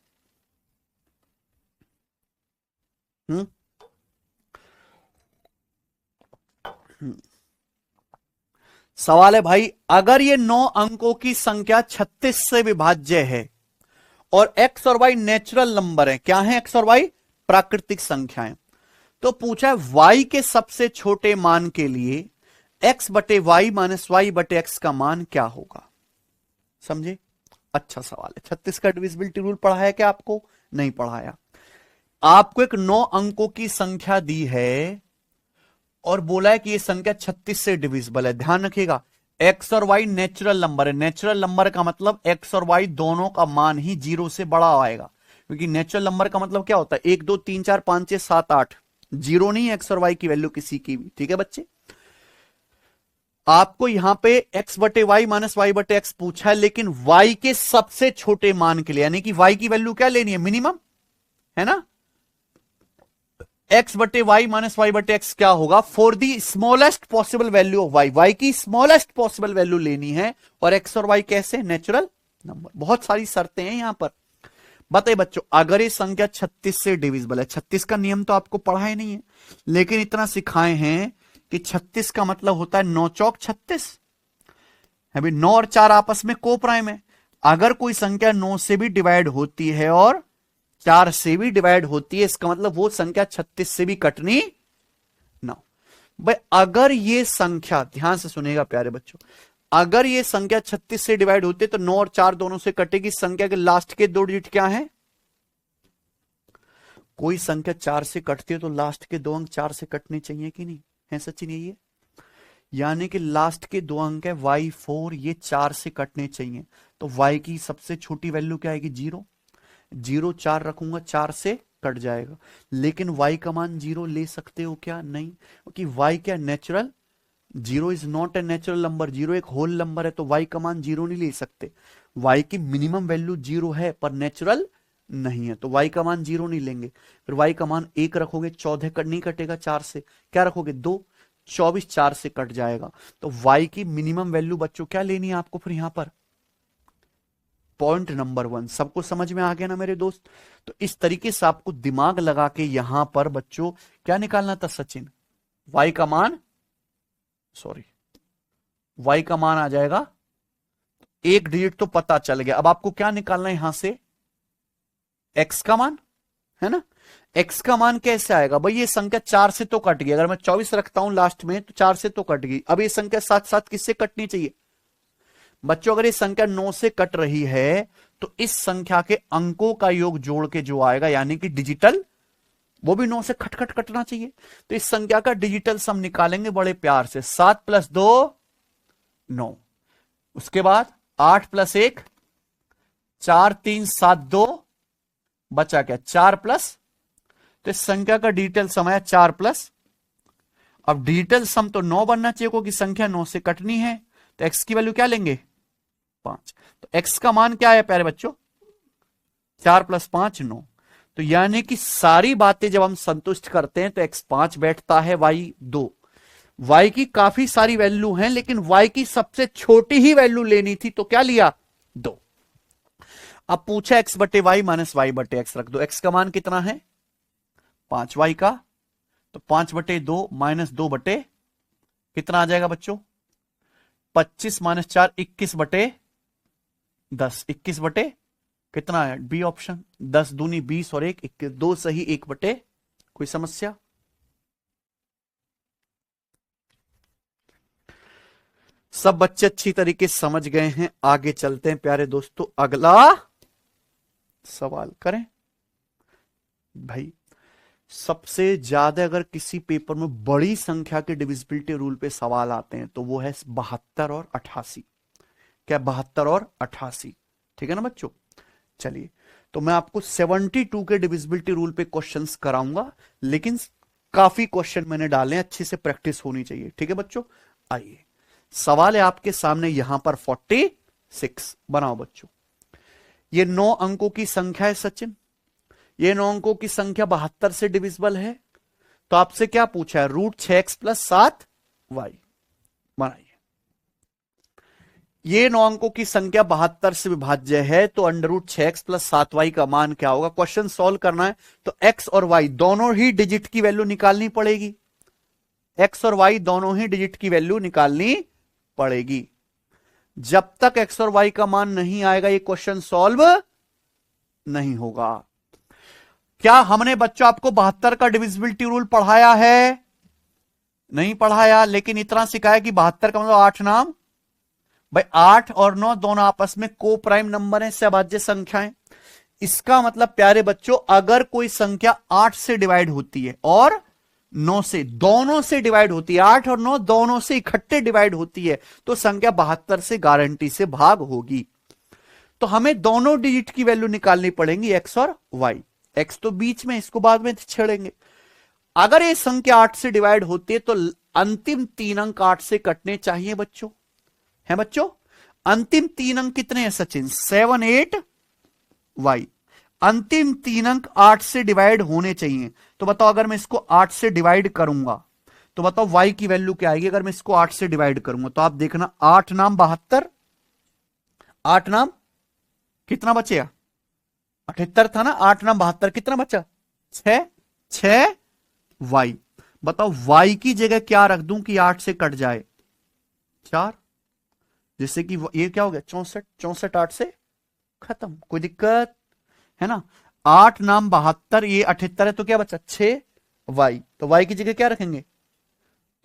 सवाल है भाई, अगर ये 9 अंकों की संख्या 36 से विभाज्य है और एक्स और वाई नेचुरल नंबर है, क्या है एक्स और वाई? प्राकृतिक संख्याएं। तो पूछा है वाई के सबसे छोटे मान के लिए एक्स बटे वाई माइनस वाई बटे एक्स का मान क्या होगा? समझे? अच्छा सवाल है। 36 का डिविजिबिलिटी रूल पढ़ाया क्या आपको? नहीं पढ़ाया। आपको एक 9 अंकों की संख्या दी है और बोला है कि यह संख्या 36 से डिविजिबल है। ध्यान रखिएगा, एक्स और वाई नेचुरल नंबर है। नेचुरल नंबर का मतलब एक्स और वाई दोनों का मान ही 0 से बड़ा आएगा, क्योंकि नेचुरल नंबर का मतलब क्या होता है? 1 2 3 4 5 6 7 8, 0 नहीं है एक्स और वाई की वैल्यू किसी की भी। ठीक है बच्चे, आपको यहां पे x बटे वाई माइनस वाई बटे एक्स पूछा है, लेकिन y के सबसे छोटे मान के लिए, यानी कि y की वैल्यू क्या लेनी है? मिनिमम, है ना? x बटे वाई माइनस वाई बटे एक्स क्या होगा? For the smallest possible value of y की स्मॉलेस्ट पॉसिबल वैल्यू लेनी है। और x और y कैसे? Natural number. बहुत सारी शर्तें हैं यहां पर। बताइए बच्चों, अगर ये संख्या 36 से डिविजिबल है, 36 का नियम तो आपको पढ़ा ही नहीं है, लेकिन इतना सिखाए हैं कि 36 का मतलब होता है 9 चौक 36 है भाई। 9 और 4 आपस में को प्राइम है। अगर कोई संख्या 9 से भी डिवाइड होती है और 4 से भी डिवाइड होती है, इसका मतलब वो संख्या 36 से भी कटनी ना। भाई अगर ये संख्या, ध्यान से सुनेगा प्यारे बच्चों, अगर ये संख्या 36 से डिवाइड होती है तो 9 और 4 दोनों से कटेगी। संख्या के लास्ट के 2 डिजिट क्या है? कोई संख्या 4 से कटती है तो लास्ट के 2 अंक 4 से कटने चाहिए कि नहीं? है सचिन यही है? यानी कि लास्ट के 2 अंक है y4, ये 4 से कटने चाहिए। तो y की सबसे छोटी वैल्यू क्या आएगी? 0। 0 4 रखूंगा, 4 से कट जाएगा। लेकिन y का मान 0 ले सकते हो क्या? नहीं, क्योंकि y क्या? Natural zero is not a natural number, zero एक होल नंबर है, तो वाई का मान जीरो नहीं ले सकते। वाई की मिनिमम वैल्यू जीरो है पर नेचुरल नहीं है, तो वाई का मान जीरो नहीं लेंगे। फिर वाई का मान एक रखोगे, 14 कट नहीं कटेगा 4 से, क्या रखोगे 2, 24 4 से कट जाएगा। तो वाई की मिनिमम वैल्यू बच्चों क्या लेनी है आपको फिर यहां पर, पॉइंट नंबर 1। सबको समझ में आ गया ना मेरे दोस्त। तो इस तरीके से आपको दिमाग लगा के यहां पर बच्चों क्या निकालना था सचिन, वाई का मान, सॉरी वाई का मान आ जाएगा, एक डिजिट तो पता चल गया। अब आपको क्या निकालना है यहां से, एक्स का मान, है ना। एक्स का मान कैसे आएगा भाई, ये संख्या 4 से तो कट गई, अगर मैं 24 रखता हूं लास्ट में तो 4 से तो कट गई। अब ये संख्या साथ साथ किससे कटनी चाहिए बच्चों, अगर ये संख्या 9 से कट रही है तो इस संख्या के अंकों का योग जोड़ के जो आएगा यानी कि डिजिटल, वो भी 9 से खट खट कटना चाहिए। तो इस संख्या का डिजिटल सम निकालेंगे बड़े प्यार से, 7 + 2 9, उसके बाद 8 + 1 4 3 7 2, बचा क्या 4 प्लस, तो इस संख्या का डिजिटल सम है 4 प्लस। अब डिजिटल सम तो 9 बनना चाहिए क्योंकि संख्या 9 से कटनी है, तो एक्स की वैल्यू क्या लेंगे 5। तो एक्स का मान क्या है प्यारे बच्चों, 4 + 5 9। तो यानी कि सारी बातें जब हम संतुष्ट करते हैं तो एक्स 5 बैठता है, वाई 2। वाई की काफी सारी वैल्यू हैं लेकिन वाई की सबसे छोटी ही वैल्यू लेनी थी तो क्या लिया 2। अब पूछा एक्स बटे वाई माइनस वाई बटे एक्स रख दो, एक्स का मान कितना है 5 वाई का, तो 5 बटे 2 माइनस 2 बटे कितना आ जाएगा बच्चों 25 माइनस 4 21 बटे 10, 21 बटे कितना है बी ऑप्शन, 10 दूनी 20 और 1 21, 2 सही 1 बटे। कोई समस्या, सब बच्चे अच्छी तरीके से समझ गए हैं। आगे चलते हैं प्यारे दोस्तों, अगला सवाल करें भाई। सबसे ज्यादा अगर किसी पेपर में बड़ी संख्या के डिविजिबिलिटी रूल पे सवाल आते हैं तो वो है 72 और 88। क्या 72 और 88, ठीक है ना बच्चों। चलिए तो मैं आपको 72 के डिविजिबिलिटी रूल पे क्वेश्चंस कराऊंगा, लेकिन काफी क्वेश्चन मैंने डाले हैं, अच्छे से प्रैक्टिस होनी चाहिए, ठीक है बच्चों। आइए सवाल है आपके सामने यहां पर 46 बनाओ बच्चों। ये 9 अंकों की संख्या है सचिन, ये 9 अंकों की संख्या 72 से डिविजिबल है, तो आपसे क्या पूछा है √6x + 7y बनाइए। ये 9 अंकों की संख्या 72 से विभाज्य है तो √6x + 7y का मान क्या होगा। क्वेश्चन सॉल्व करना है तो x और y दोनों ही डिजिट की वैल्यू निकालनी पड़ेगी, x और y दोनों ही डिजिट की वैल्यू निकालनी पड़ेगी। जब तक x और y का मान नहीं आएगा ये क्वेश्चन सॉल्व नहीं होगा। क्या हमने बच्चों आपको 72 का डिविजिबिलिटी रूल पढ़ाया है, नहीं पढ़ाया, लेकिन इतना सिखाया कि 72 का मतलब 8 नाम। भाई 8 और 9 दोनों आपस में को प्राइम नंबर है, सहभाज्य संख्याएं। इसका मतलब प्यारे बच्चों अगर कोई संख्या 8 से डिवाइड होती है और 9 से, दोनों से डिवाइड होती है, 8 और 9 दोनों से इकट्ठे डिवाइड होती है तो संख्या 72 से गारंटी से भाग होगी। तो हमें दोनों डिजिट की वैल्यू निकालनी पड़ेगी x और y। x तो बीच में, इसको बाद में छेड़ेंगे। अगर ये संख्या 8 से डिवाइड होती है तो अंतिम 3 अंक 8 से कटने चाहिए बच्चों, है बच्चों। अंतिम 3 अंक कितने हैं सचिन 7 8 y। अंतिम 3 अंक 8 से डिवाइड होने चाहिए, तो बताओ अगर मैं इसको 8 से डिवाइड करूंगा तो बताओ y की वैल्यू क्या आएगी अगर मैं इसको 8 से डिवाइड करूंगा। तो आप देखना 8 नाम 72, 8 नाम कितना बचेगा 78 था ना, 8 नाम 72 कितना बचा 6 y। बताओ y की जगह क्या रख दूं कि 8 से कट जाए 4, जिससे कि ये क्या हो गया 64, 64 8 से खत्म, कोई दिक्कत है ना। 8 नाम 72, ये 78 है तो क्या बचा 6 y। तो y की जगह क्या रखेंगे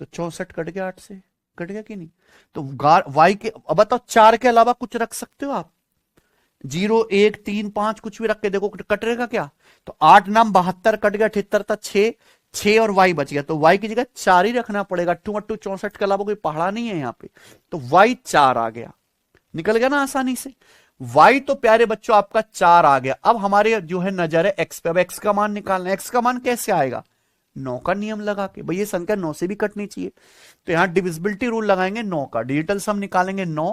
तो 64 कट गया 8 से, कट गया कि नहीं। तो y के अब बताओ 4 के अलावा कुछ रख सकते हो आप, 0 1 3 5 कुछ भी रख के देखो कटेगा क्या। तो 8 नाम 72 कट गया, 78 था 6 और y बच गया, तो y की जगह 4 ही रखना पड़ेगा। 2 8 64 के अलावा कोई पहाड़ा नहीं है यहाँ पे, तो y 4 आ गया, निकल गया ना आसानी से। y तो प्यारे बच्चों आपका 4 आ गया। अब हमारे जो है नजर है x पे, अब x का मान निकालना है। x का मान कैसे आएगा 9 का नियम लगा के, भाई ये संख्या 9 से भी कटनी चाहिए, तो यहां डिविजिबिलिटी रूल लगाएंगे 9 का, डिजिटल सम निकालेंगे 9,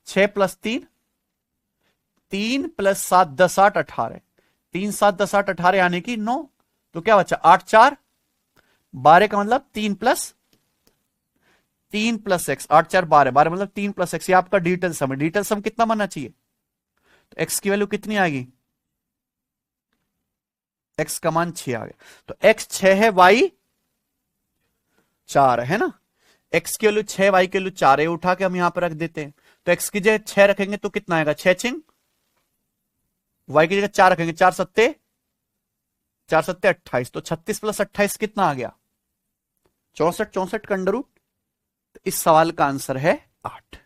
6 प्लस 3, 3 प्लस 7 10 8 18, 3 7 10 8 18 यानी कि 9, तो क्या बचा 8 4 12 का मतलब 3 प्लस एक्स, 8 4 12, 12 मतलब 3 प्लस एक्स, ये आपका डिजिटल सम है। डिजिटल सम कितना बनना चाहिए, तो एक्स की वैल्यू कितनी आएगी, एक्स का मान 6 आ गया, तो एक्स 6 है, वाई 4 है ना, एक्स की वैल्यू 6, वाई की वैल्यू 4 है, उठा के हम यहां पर रख देते हैं, तो एक्स की जगह 6 रखेंगे तो कितना आएगा 6 छिंग, वाई की जगह 4 रखेंगे 4 सत्ते 28, तो 36 प्लस 28 कितना आ गया 64, 64 का अंडर रूट, तो इस सवाल का आंसर है 8।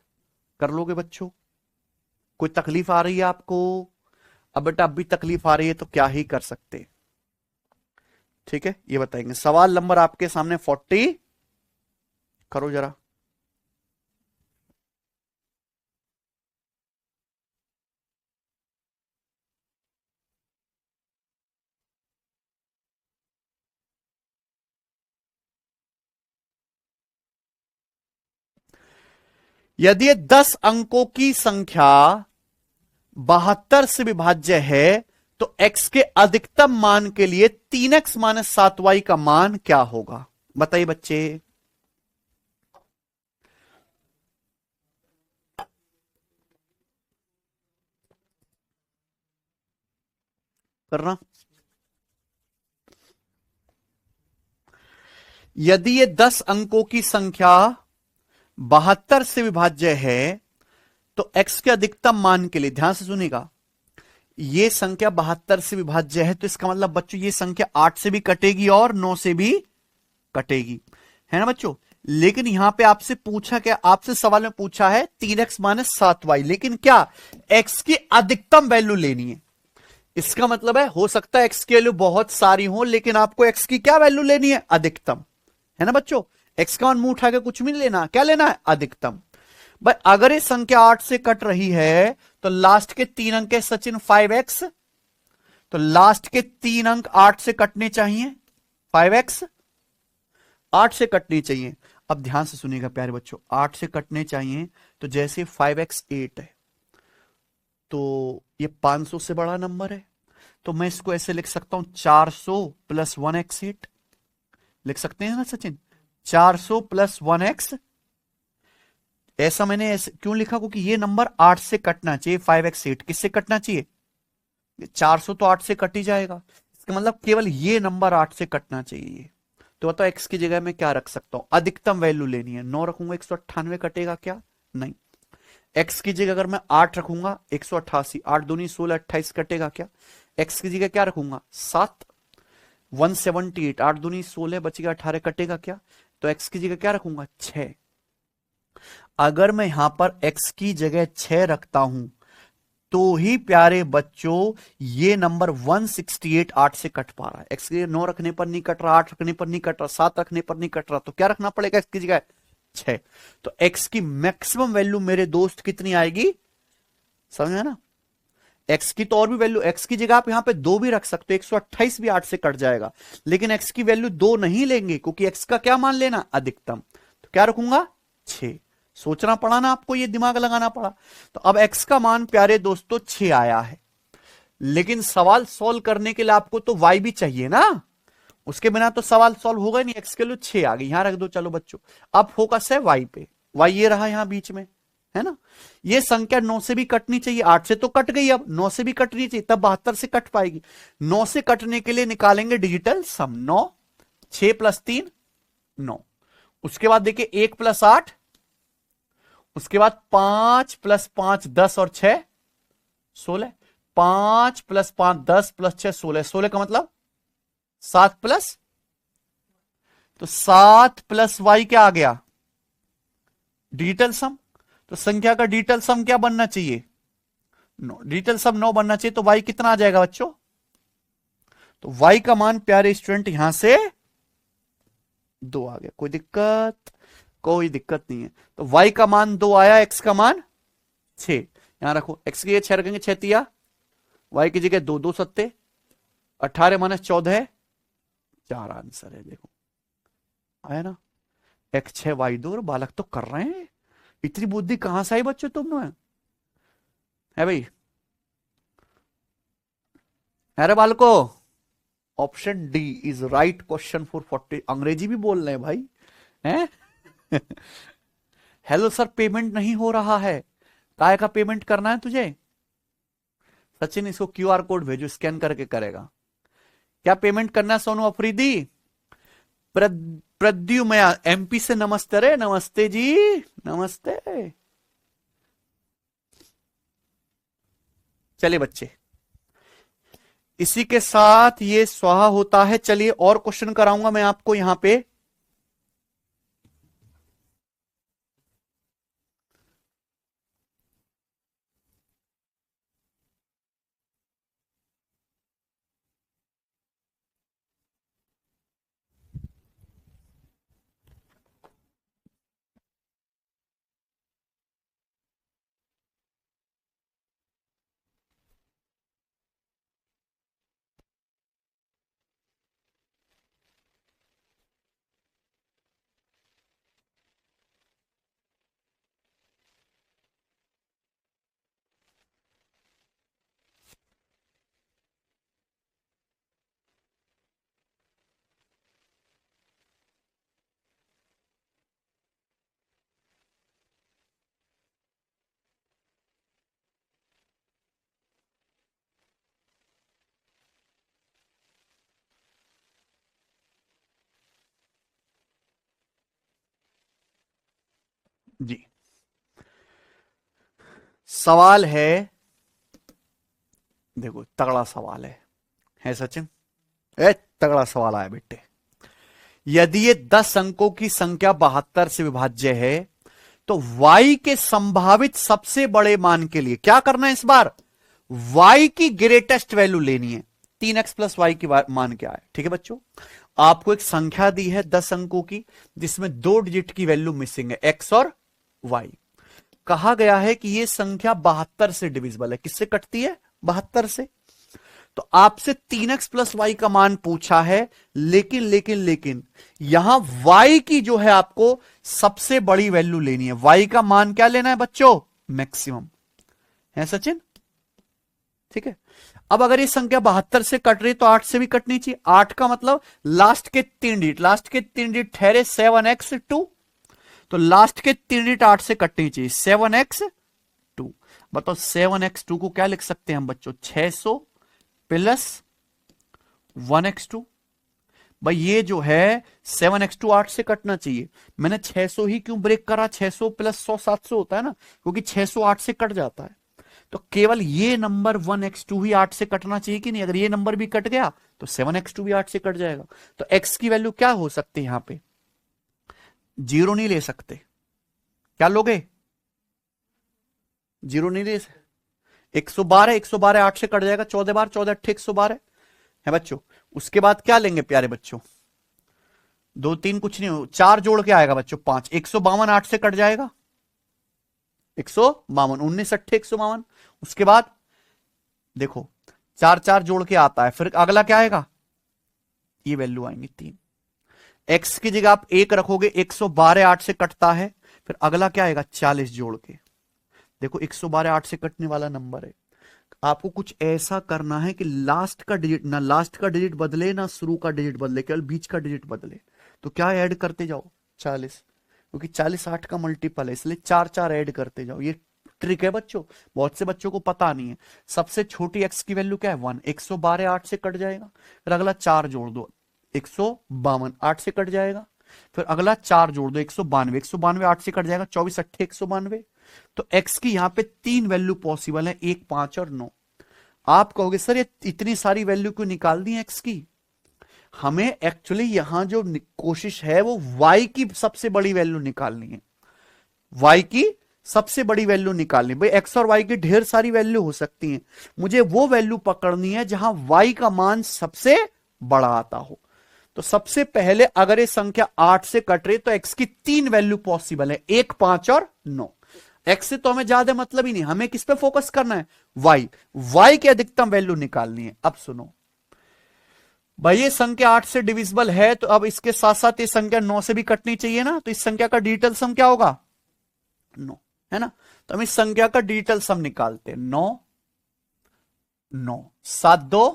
कर लोगे बच्चों, कोई तकलीफ आ रही है आपको, अब बेटा अब भी तकलीफ आ रही है तो क्या ही कर सकते, ठीक है ये बताएंगे। सवाल नंबर आपके सामने 40 करो जरा। यदि 10 अंकों की संख्या 72 से विभाज्य है तो x के अधिकतम मान के लिए 3x माइनस 7y का मान क्या होगा, बताइए बच्चे। करना, यदि ये 10 अंकों की संख्या 72 से विभाज्य है तो x के अधिकतम मान के लिए, ध्यान से सुनिएगा, ये संख्या 72 से विभाज्य है तो इसका मतलब बच्चों ये संख्या 8 से भी कटेगी और 9 से भी कटेगी, है ना बच्चों। लेकिन यहां पे आपसे पूछा क्या, आपसे सवाल में पूछा है 3x माइनस 7y, लेकिन क्या x की अधिकतम वैल्यू लेनी है, इसका मतलब है हो सकता है x की वैल्यू बहुत सारी हो लेकिन आपको x की क्या वैल्यू लेनी है, अधिकतम, है ना बच्चों। x का मान मुंह उठा के कुछ भी नहीं लेना, क्या लेना है, अधिकतम। भाई अगर ये संख्या 8 से कट रही है तो लास्ट के 3 अंक है सचिन 5x, तो लास्ट के 3 अंक 8 से कटने चाहिए, 5x 8 से कटनी चाहिए। अब ध्यान से सुनिएगा प्यारे बच्चों, 8 से कटने चाहिए तो जैसे 5x 8 है तो ये 500 से बड़ा नंबर है, तो मैं इसको ऐसे लिख सकता हूं 400 प्लस 1x 8, लिख सकते हैं ना सचिन, 400 प्लस 1x, ऐसा मैंने ऐसे क्यों लिखा, क्योंकि ये नंबर 8 से कटना चाहिए, 5x 8 किससे कटना चाहिए, 400 तो 8 से कट ही जाएगा, इसका मतलब केवल ये नंबर 8 से कटना चाहिए। तो बताओ x की जगह में क्या रख सकता हूं, अधिकतम वैल्यू लेनी है, 9 रखूंगा 198 कटेगा क्या, नहीं। x की जगह अगर मैं 8 रखूंगा 188, 8 दूनी 16 28 कटेगा क्या, x की जगह क्या रखूंगा 7, 178, 8 दूनी 16 बचेगा 18 कटेगा क्या, तो x की जगह क्या रखूंगा 6। अगर मैं यहां पर x की जगह 6 रखता हूं तो ही प्यारे बच्चों ये नंबर 168 8 से कट पा रहा है, x की 9 रखने पर नहीं कट रहा, 8 रखने पर नहीं कट रहा, 7 रखने पर नहीं कट रहा, तो क्या रखना पड़ेगा x की जगह 6। तो x की मैक्सिमम वैल्यू मेरे दोस्त कितनी आएगी, समझ में ना, x की तो और भी वैल्यू, x की जगह आप यहां पे 2 भी रख सकते हो, 128 भी 8 से कट जाएगा, लेकिन x की वैल्यू 2 नहीं लेंगे क्योंकि x का क्या मान लेना, अधिकतम, तो क्या रखूंगा 6। सोचना पड़ा ना आपको, ये दिमाग लगाना पड़ा। तो अब x का मान प्यारे दोस्तों 6 आया है, लेकिन सवाल सॉल्व करने के लिए आपको तो y भी चाहिए ना, उसके बिना तो सवाल सॉल्व होगा नहीं। x के लिए 6 आ गई, यहां रख दो चलो बच्चों, अब फोकस है y पे, y ये रहा यहां बीच में, है ना। ये संख्या 9 से भी कटनी चाहिए, 8 से तो कट गई, अब 9 से भी कटनी चाहिए तब 72 से कट पाएगी। 9 से कटने के लिए निकालेंगे डिजिटल सम, 9 6 प्लस 3 9, उसके बाद देखिए 1 प्लस 8, उसके बाद 5 प्लस 5 10 और 6 16, 5 प्लस 5 10 प्लस 6 16, 16 का मतलब 7 प्लस, तो 7 प्लस वाई क्या आ गया, डिजिटल सम। तो संख्या का डिजिटल सम क्या बनना चाहिए, 9, डिजिटल सम 9 बनना चाहिए, तो वाई कितना आ जाएगा बच्चों, तो वाई का मान प्यारे स्टूडेंट यहां से 2 आ गया, कोई दिक्कत, कोई दिक्कत नहीं है। तो y का मान 2 आया, x का मान 6, यहां रखो, x की जगह 6 रखेंगे 6 तिया, y की जगह 2 2 सत्ते 18 माइनस 14 है चार आंसर है, देखो आया ना। x6y2, और बालक तो कर रहे हैं। इतनी बुद्धि कहां से आई बच्चों तुम में, है भाई? अरे बालको, option D is right question for 40। अंग्रेजी भी बोल रहे हैं भाई, हैं? हेलो सर, पेमेंट नहीं हो रहा है। काय का पेमेंट करना है तुझे? सचिन, इसको क्यूआर कोड भेजो, स्कैन करके करेगा। क्या पेमेंट करना है सोनू अफरीदी? प्रद्युमया एमपी से नमस्ते रे, नमस्ते जी, नमस्ते। चलिए बच्चे, इसी के साथ ये स्वाहा होता है। चलिए और क्वेश्चन कराऊंगा मैं आपको यहां पे। जी, सवाल है, देखो तगड़ा सवाल है सचिन? ए, तगड़ा सवाल आया बेटे। यदि ये 10 अंकों की संख्या 72 से विभाज्य है, तो y के संभावित सबसे बड़े मान के लिए क्या करना है इस बार? y की ग्रेटेस्ट वैल्यू लेनी है। 3x प्लस वाई की मान क्या है? ठीक है बच्चों, आपको एक संख्या दी है 10 अंकों की, जिसमें 2 डिजिट की वैल्यू मिसिंग है, x और y। कहा गया है कि यह संख्या 72 से डिविजिबल है। किससे कटती है? 72 से। तो आपसे 3x प्लस वाई का मान पूछा है, लेकिन यहां y की जो है आपको सबसे बड़ी वैल्यू लेनी है। y का मान क्या लेना है बच्चों? मैक्सिमम, है सचिन? ठीक है। अब अगर ये संख्या 72 से कट रही तो 8 से भी कटनी चाहिए। 8 का मतलब लास्ट के 3 डिजिट ठहरे 7x2, तो लास्ट के 3 डिजिट 8 से कटनी चाहिए, 7x2। बताओ 7x2 को क्या लिख सकते हैं हम बच्चों? 600 प्लस 1x2। भाई ये जो है 7x2 8 से कटना चाहिए। मैंने 600 ही क्यों ब्रेक करा? 600 प्लस 100 700 होता है ना, क्योंकि 600 8 से कट जाता है। तो केवल ये नंबर 1x2 ही 8 से कटना चाहिए कि नहीं? अगर ये नंबर भी कट गया तो 7x2 भी 8 से कट जाएगा। तो x की वैल्यू क्या हो सकती है यहां पे? 0 नहीं ले सकते। क्या लोगे? 0 नहीं ले सकते। 112, 112 8 से कट जाएगा, 14 बार 14 8 112 है बच्चों। उसके बाद क्या लेंगे प्यारे बच्चों? 2 3 कुछ नहीं हो, 4 जोड़ के आएगा बच्चों 5। 152 8 से कट जाएगा, 152 19 8 152। उसके बाद देखो 4 4 जोड़ के आता है, फिर अगला क्या आएगा? ये वैल्यू आएंगी 3। x की जगह आप 1 रखोगे, 112 8 से कटता है, फिर अगला क्या आएगा? 40 जोड़ के। देखो 112 8 से कटने वाला नंबर है। आपको कुछ ऐसा करना है कि लास्ट का डिजिट बदले ना शुरू का डिजिट बदले, केवल बीच का डिजिट बदले। तो क्या ऐड करते जाओ? 40, क्योंकि 40 8 का मल्टीपल है, इसलिए 4 4 ऐड करते जाओ। ये ट्रिक है बच्चों, बहुत से बच्चों को पता नहीं है। सबसे छोटी x की वैल्यू क्या है? 1। 112 8 से कट जाएगा, फिर अगला 4 जोड़ दो, 152 8 से कट जाएगा, फिर अगला 4 जोड़ दो, 192 192 8 से कट जाएगा, 24 8 192। तो x की यहां पे 3 वैल्यू पॉसिबल है, 1 5 और 9। आप कहोगे सर ये इतनी सारी वैल्यू क्यों निकाल दी x की? हमें एक्चुअली यहां जो कोशिश है वो y की सबसे बड़ी वैल्यू निकालनी है। y की सबसे बड़ी वैल्यू निकालनी। भाई x और y की ढेर सारी वैल्यू हो सकती हैं, मुझे वो वैल्यू पकड़नी है जहां y का मान सबसे बड़ा आता हो। तो सबसे पहले अगर ये संख्या 8 से कट रही तो x की 3 वैल्यू पॉसिबल है, 1 5 और 9। x से तो हमें ज्यादा मतलब ही नहीं, हमें किस पे फोकस करना है? y की अधिकतम वैल्यू निकालनी है। अब सुनो, भाई ये संख्या 8 से डिविजिबल है, तो अब इसके साथ साथ ये संख्या 9 से भी कटनी चाहिए ना, तो इस संख्या का डिजिटल सम क्या होगा? 9, है ना। तो हम इस संख्या का डिजिटल सम निकालते हैं। 9 9 7 2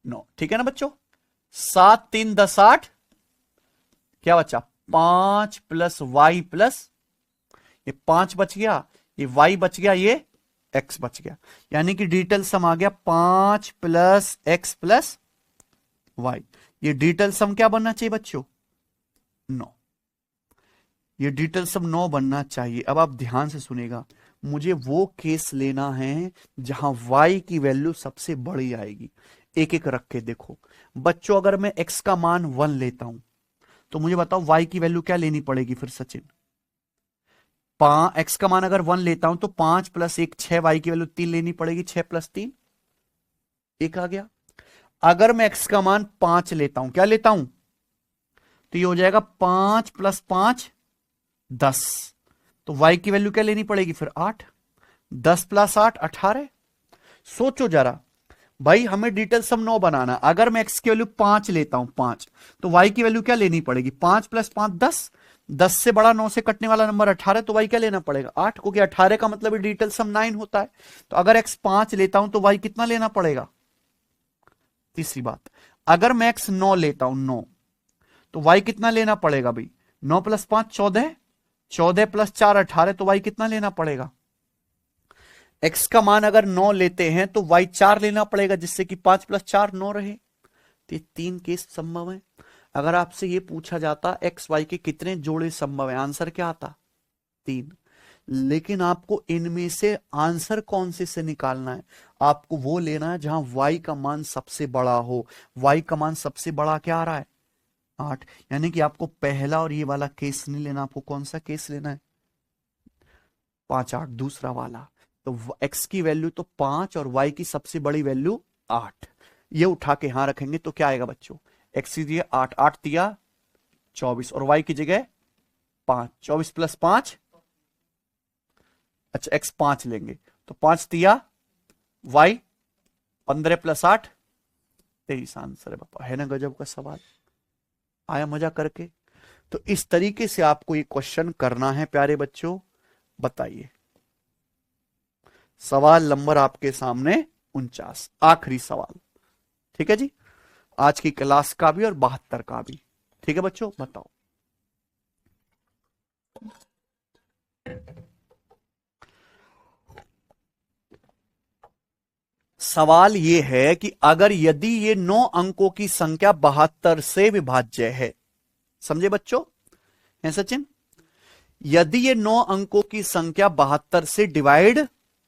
9, ठीक है ना बच्चों। 7 3 10 8, क्या बचा? 5 प्लस वाई प्लस, ये 5 बच गया, ये वाई बच गया, ये एक्स बच गया। यानी कि डिजिटल सम आ गया 5 प्लस एक्स प्लस वाई। ये डिजिटल सम क्या बनना चाहिए बच्चों? 9। ये डिजिटल सम 9 बनना चाहिए। अब आप ध्यान से सुनेगा, मुझे वो केस लेना है जहां y की वैल्यू सबसे बड़ी आएगी। एक एक रख के देखो बच्चों, अगर मैं x का मान 1 लेता हूं तो मुझे बताओ y की वैल्यू क्या लेनी पड़ेगी फिर सचिन? x का मान अगर 1 लेता हूं तो 5 प्लस 1 6, y की वैल्यू 3 लेनी पड़ेगी। 6 प्लस 3 1 आ गया। अगर मैं x का मान 5 लेता हूं, क्या लेता हूं? तो ये हो जाएगा 5 प्लस 5 10, तो y की वैल्यू क्या लेनी पड़ेगी फिर? 8। 10 प्लस 8 18। सोचो जरा भाई, हमें डिजिटल सम 9 बनाना। अगर मैं x की वैल्यू 5 लेता हूं 5, तो y की वैल्यू क्या लेनी पड़ेगी? 5 प्लस 5 10, 10 से बड़ा 9 से कटने वाला नंबर 18, तो y क्या लेना पड़ेगा? 8, क्योंकि 18 का मतलब डिजिटल सम 9 होता है। तो अगर x 5 लेता हूं तो y कितना लेना पड़ेगा? तीसरी बात, अगर मैं x 9 लेता हूं 9, तो y कितना लेना पड़ेगा भाई? 9 प्लस 5 14, 14 प्लस 4 18, तो y कितना लेना पड़ेगा? x का मान अगर 9 लेते हैं तो y 4 लेना पड़ेगा, जिससे कि 5 प्लस 4 9 रहे। तो ये 3 केस संभव है। अगर आपसे ये पूछा जाता x y के कितने जोड़े संभव है, आंसर क्या आता? 3। लेकिन आपको इनमें से आंसर कौन से निकालना है? आपको वो लेना है जहां y का मान सबसे बड़ा हो। y का मान सबसे बड़ा क्या आ रहा है? 8। यानी कि आपको पहला और ये वाला केस नहीं लेना, आपको कौन सा केस लेना है? 5 8, दूसरा वाला। तो x की वैल्यू तो 5 और y की सबसे बड़ी वैल्यू 8। ये उठा के यहां रखेंगे तो क्या आएगा बच्चों? x की जगह 8, 8 दिया 24, और y की जगह 5, 24 प्लस 5, अच्छा x 5 लेंगे तो 5 दिया y 15 प्लस 8 23 आंसर है। बापा है ना गजब का सवाल, आया मजा करके। तो इस तरीके से आपको ये क्वेश्चन करना है प्यारे बच्चों। बताइए, सवाल नंबर आपके सामने 49, आखिरी सवाल। ठीक है जी, आज की क्लास का भी और 72 का भी। ठीक है बच्चों, बताओ। सवाल यह है कि अगर यदि ये 9 अंकों की संख्या 72 से विभाज्य है, समझे बच्चों? है सचिन? यदि ये 9 अंकों की संख्या 72 से डिवाइड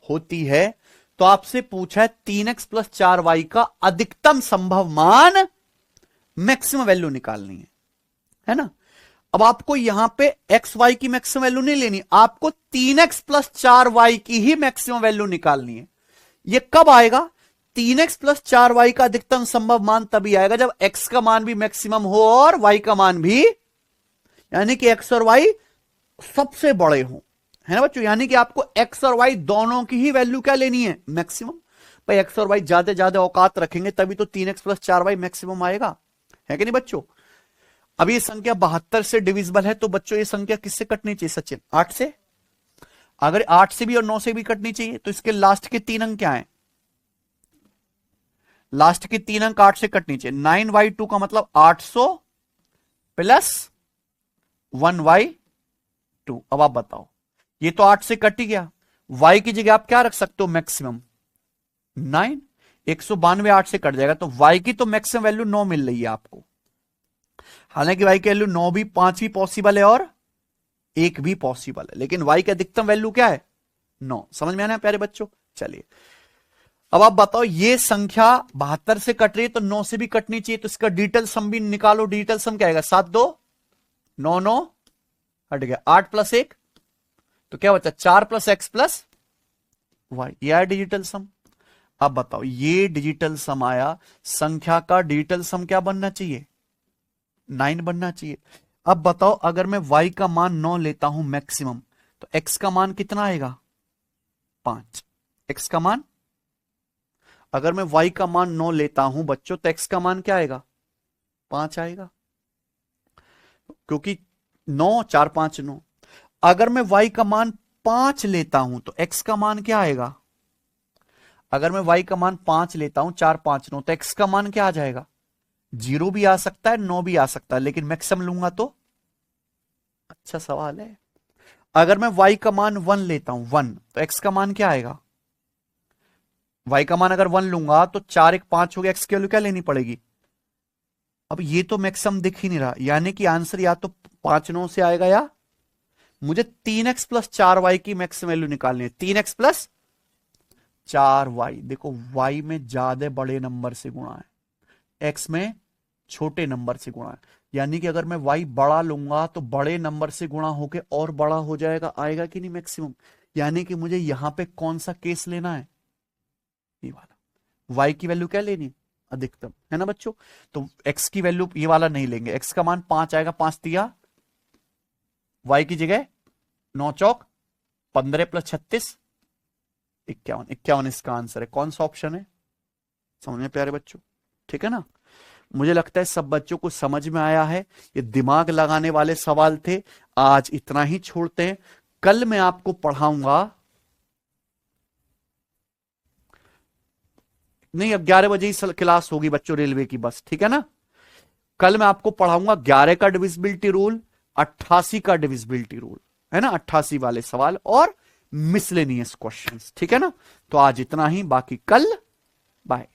होती है, तो आपसे पूछा है 3x प्लस 4y का अधिकतम संभव मान, मैक्सिमम वैल्यू निकालनी है ना। अब आपको यहां पे एक्स वाई की मैक्सिमम वैल्यू नहीं लेनी, आपको 3x प्लस 4y की ही मैक्सिमम वैल्यू निकालनी है। ये कब आएगा? 3x प्लस 4y का अधिकतम संभव मान तभी आएगा जब x का मान भी मैक्सिमम हो और y का मान भी, यानी कि x और y सबसे बड़े हो, है ना बच्चों। यानी कि आपको x और y दोनों की ही वैल्यू क्या लेनी है? मैक्सिमम। भाई x और y ज्यादा ज्यादा औकात रखेंगे तभी तो 3x प्लस 4y मैक्सिमम आएगा, है कि नहीं बच्चों। अब ये संख्या 72 से डिविजिबल है, तो बच्चों ये संख्या किससे कटनी चाहिए सचिन? 8 से। अगर 8 से भी और 9 से भी कटनी चाहिए तो इसके लास्ट के 3 अंक क्या है? लास्ट के 3 अंक 8 से कटनी चाहिए। 9y2 का मतलब 800 प्लस 1y2। अब आप बताओ, ये तो 8 से कट ही गया, y की जगह आप क्या रख सकते हो? मैक्सिमम 9। 192 8 से कट जाएगा, तो y की तो मैक्सिमम वैल्यू 9 मिल रही है आपको। हालांकि y की वैल्यू 9 भी, 5 भी पॉसिबल है और 1 भी पॉसिबल है, लेकिन y की अधिकतम वैल्यू क्या है? 9। समझ में आना है प्यारे बच्चों? चलिए अब आप बताओ, ये संख्या 72 से कट रही है तो 9 से भी कटनी चाहिए, तो इसका डिजिटल सम भी निकालो। डिजिटल सम क्या आएगा? 7 2 9 9 हट गया, 8 प्लस 1 तो क्या बचा? 4 प्लस एक्स प्लस वाई। ये आया डिजिटल सम। अब बताओ, ये डिजिटल सम आया, संख्या का डिजिटल सम क्या बनना चाहिए? 9 बनना चाहिए। अब बताओ, अगर मैं y का मान 9 लेता हूं मैक्सिमम, तो x का मान कितना आएगा? 5। x का मान, अगर मैं y का मान 9 लेता हूं बच्चों तो x का मान क्या आएगा? 5 आएगा, क्योंकि 9 4 5 9। अगर मैं y का मान 5 लेता हूं तो x का मान क्या आएगा? अगर मैं y का मान 5 लेता हूं 4 5 9 तो x का मान क्या आ जाएगा? 0 भी आ सकता है 9 भी आ सकता है, लेकिन मैक्सिमम लूंगा तो? अच्छा सवाल है। अगर मैं y का मान 1 लेता हूं 1 तो x का मान क्या आएगा? y का मान अगर 1 लूंगा तो 4 1 5 हो गया, x की वैल्यू क्या लेनी पड़ेगी? अब ये तो मैक्सिमम दिख ही नहीं रहा, यानी कि आंसर या तो 5 9 से आएगा या मुझे 3x प्लस 4y की मैक्सिमम वैल्यू निकालनी है। 3x प्लस 4y, देखो y में ज्यादा बड़े नंबर से गुणा है, x में छोटे नंबर से गुणा है, यानी कि अगर मैं y बड़ा लूंगा तो बड़े नंबर से गुणा होके और बड़ा हो जाएगा, आएगा कि नहीं मैक्सिमम? यानी कि मुझे यहां पे कौन सा केस लेना है? ये वाला। y की वैल्यू क्या लेनी? अधिकतम, है ना बच्चों? तो x की वैल्यू ये वाला नहीं लेंगे, x का मान 5 आएगा, 5 दिया y की जगह 9 चौक 15 प्लस 36 51, 51 इसका आंसर है। कौन सा ऑप्शन है? समझ में प्यारे बच्चों? ठीक है ना? मुझे लगता है सब बच्चों को समझ में आया है। ये दिमाग लगाने वाले सवाल थे। आज इतना ही छोड़ते हैं, कल मैं आपको पढ़ाऊंगा, नहीं अब 11 बजे ही क्लास होगी बच्चों रेलवे की, बस ठीक है ना? कल मैं आपको पढ़ाऊंगा 11 का डिविजिबिलिटी रूल, 88 का डिविजिबिलिटी रूल, है ना? 88 वाले सवाल और मिसलेनियस क्वेश्चंस, ठीक है ना? तो आज इतना ही, बाकी कल। बाय।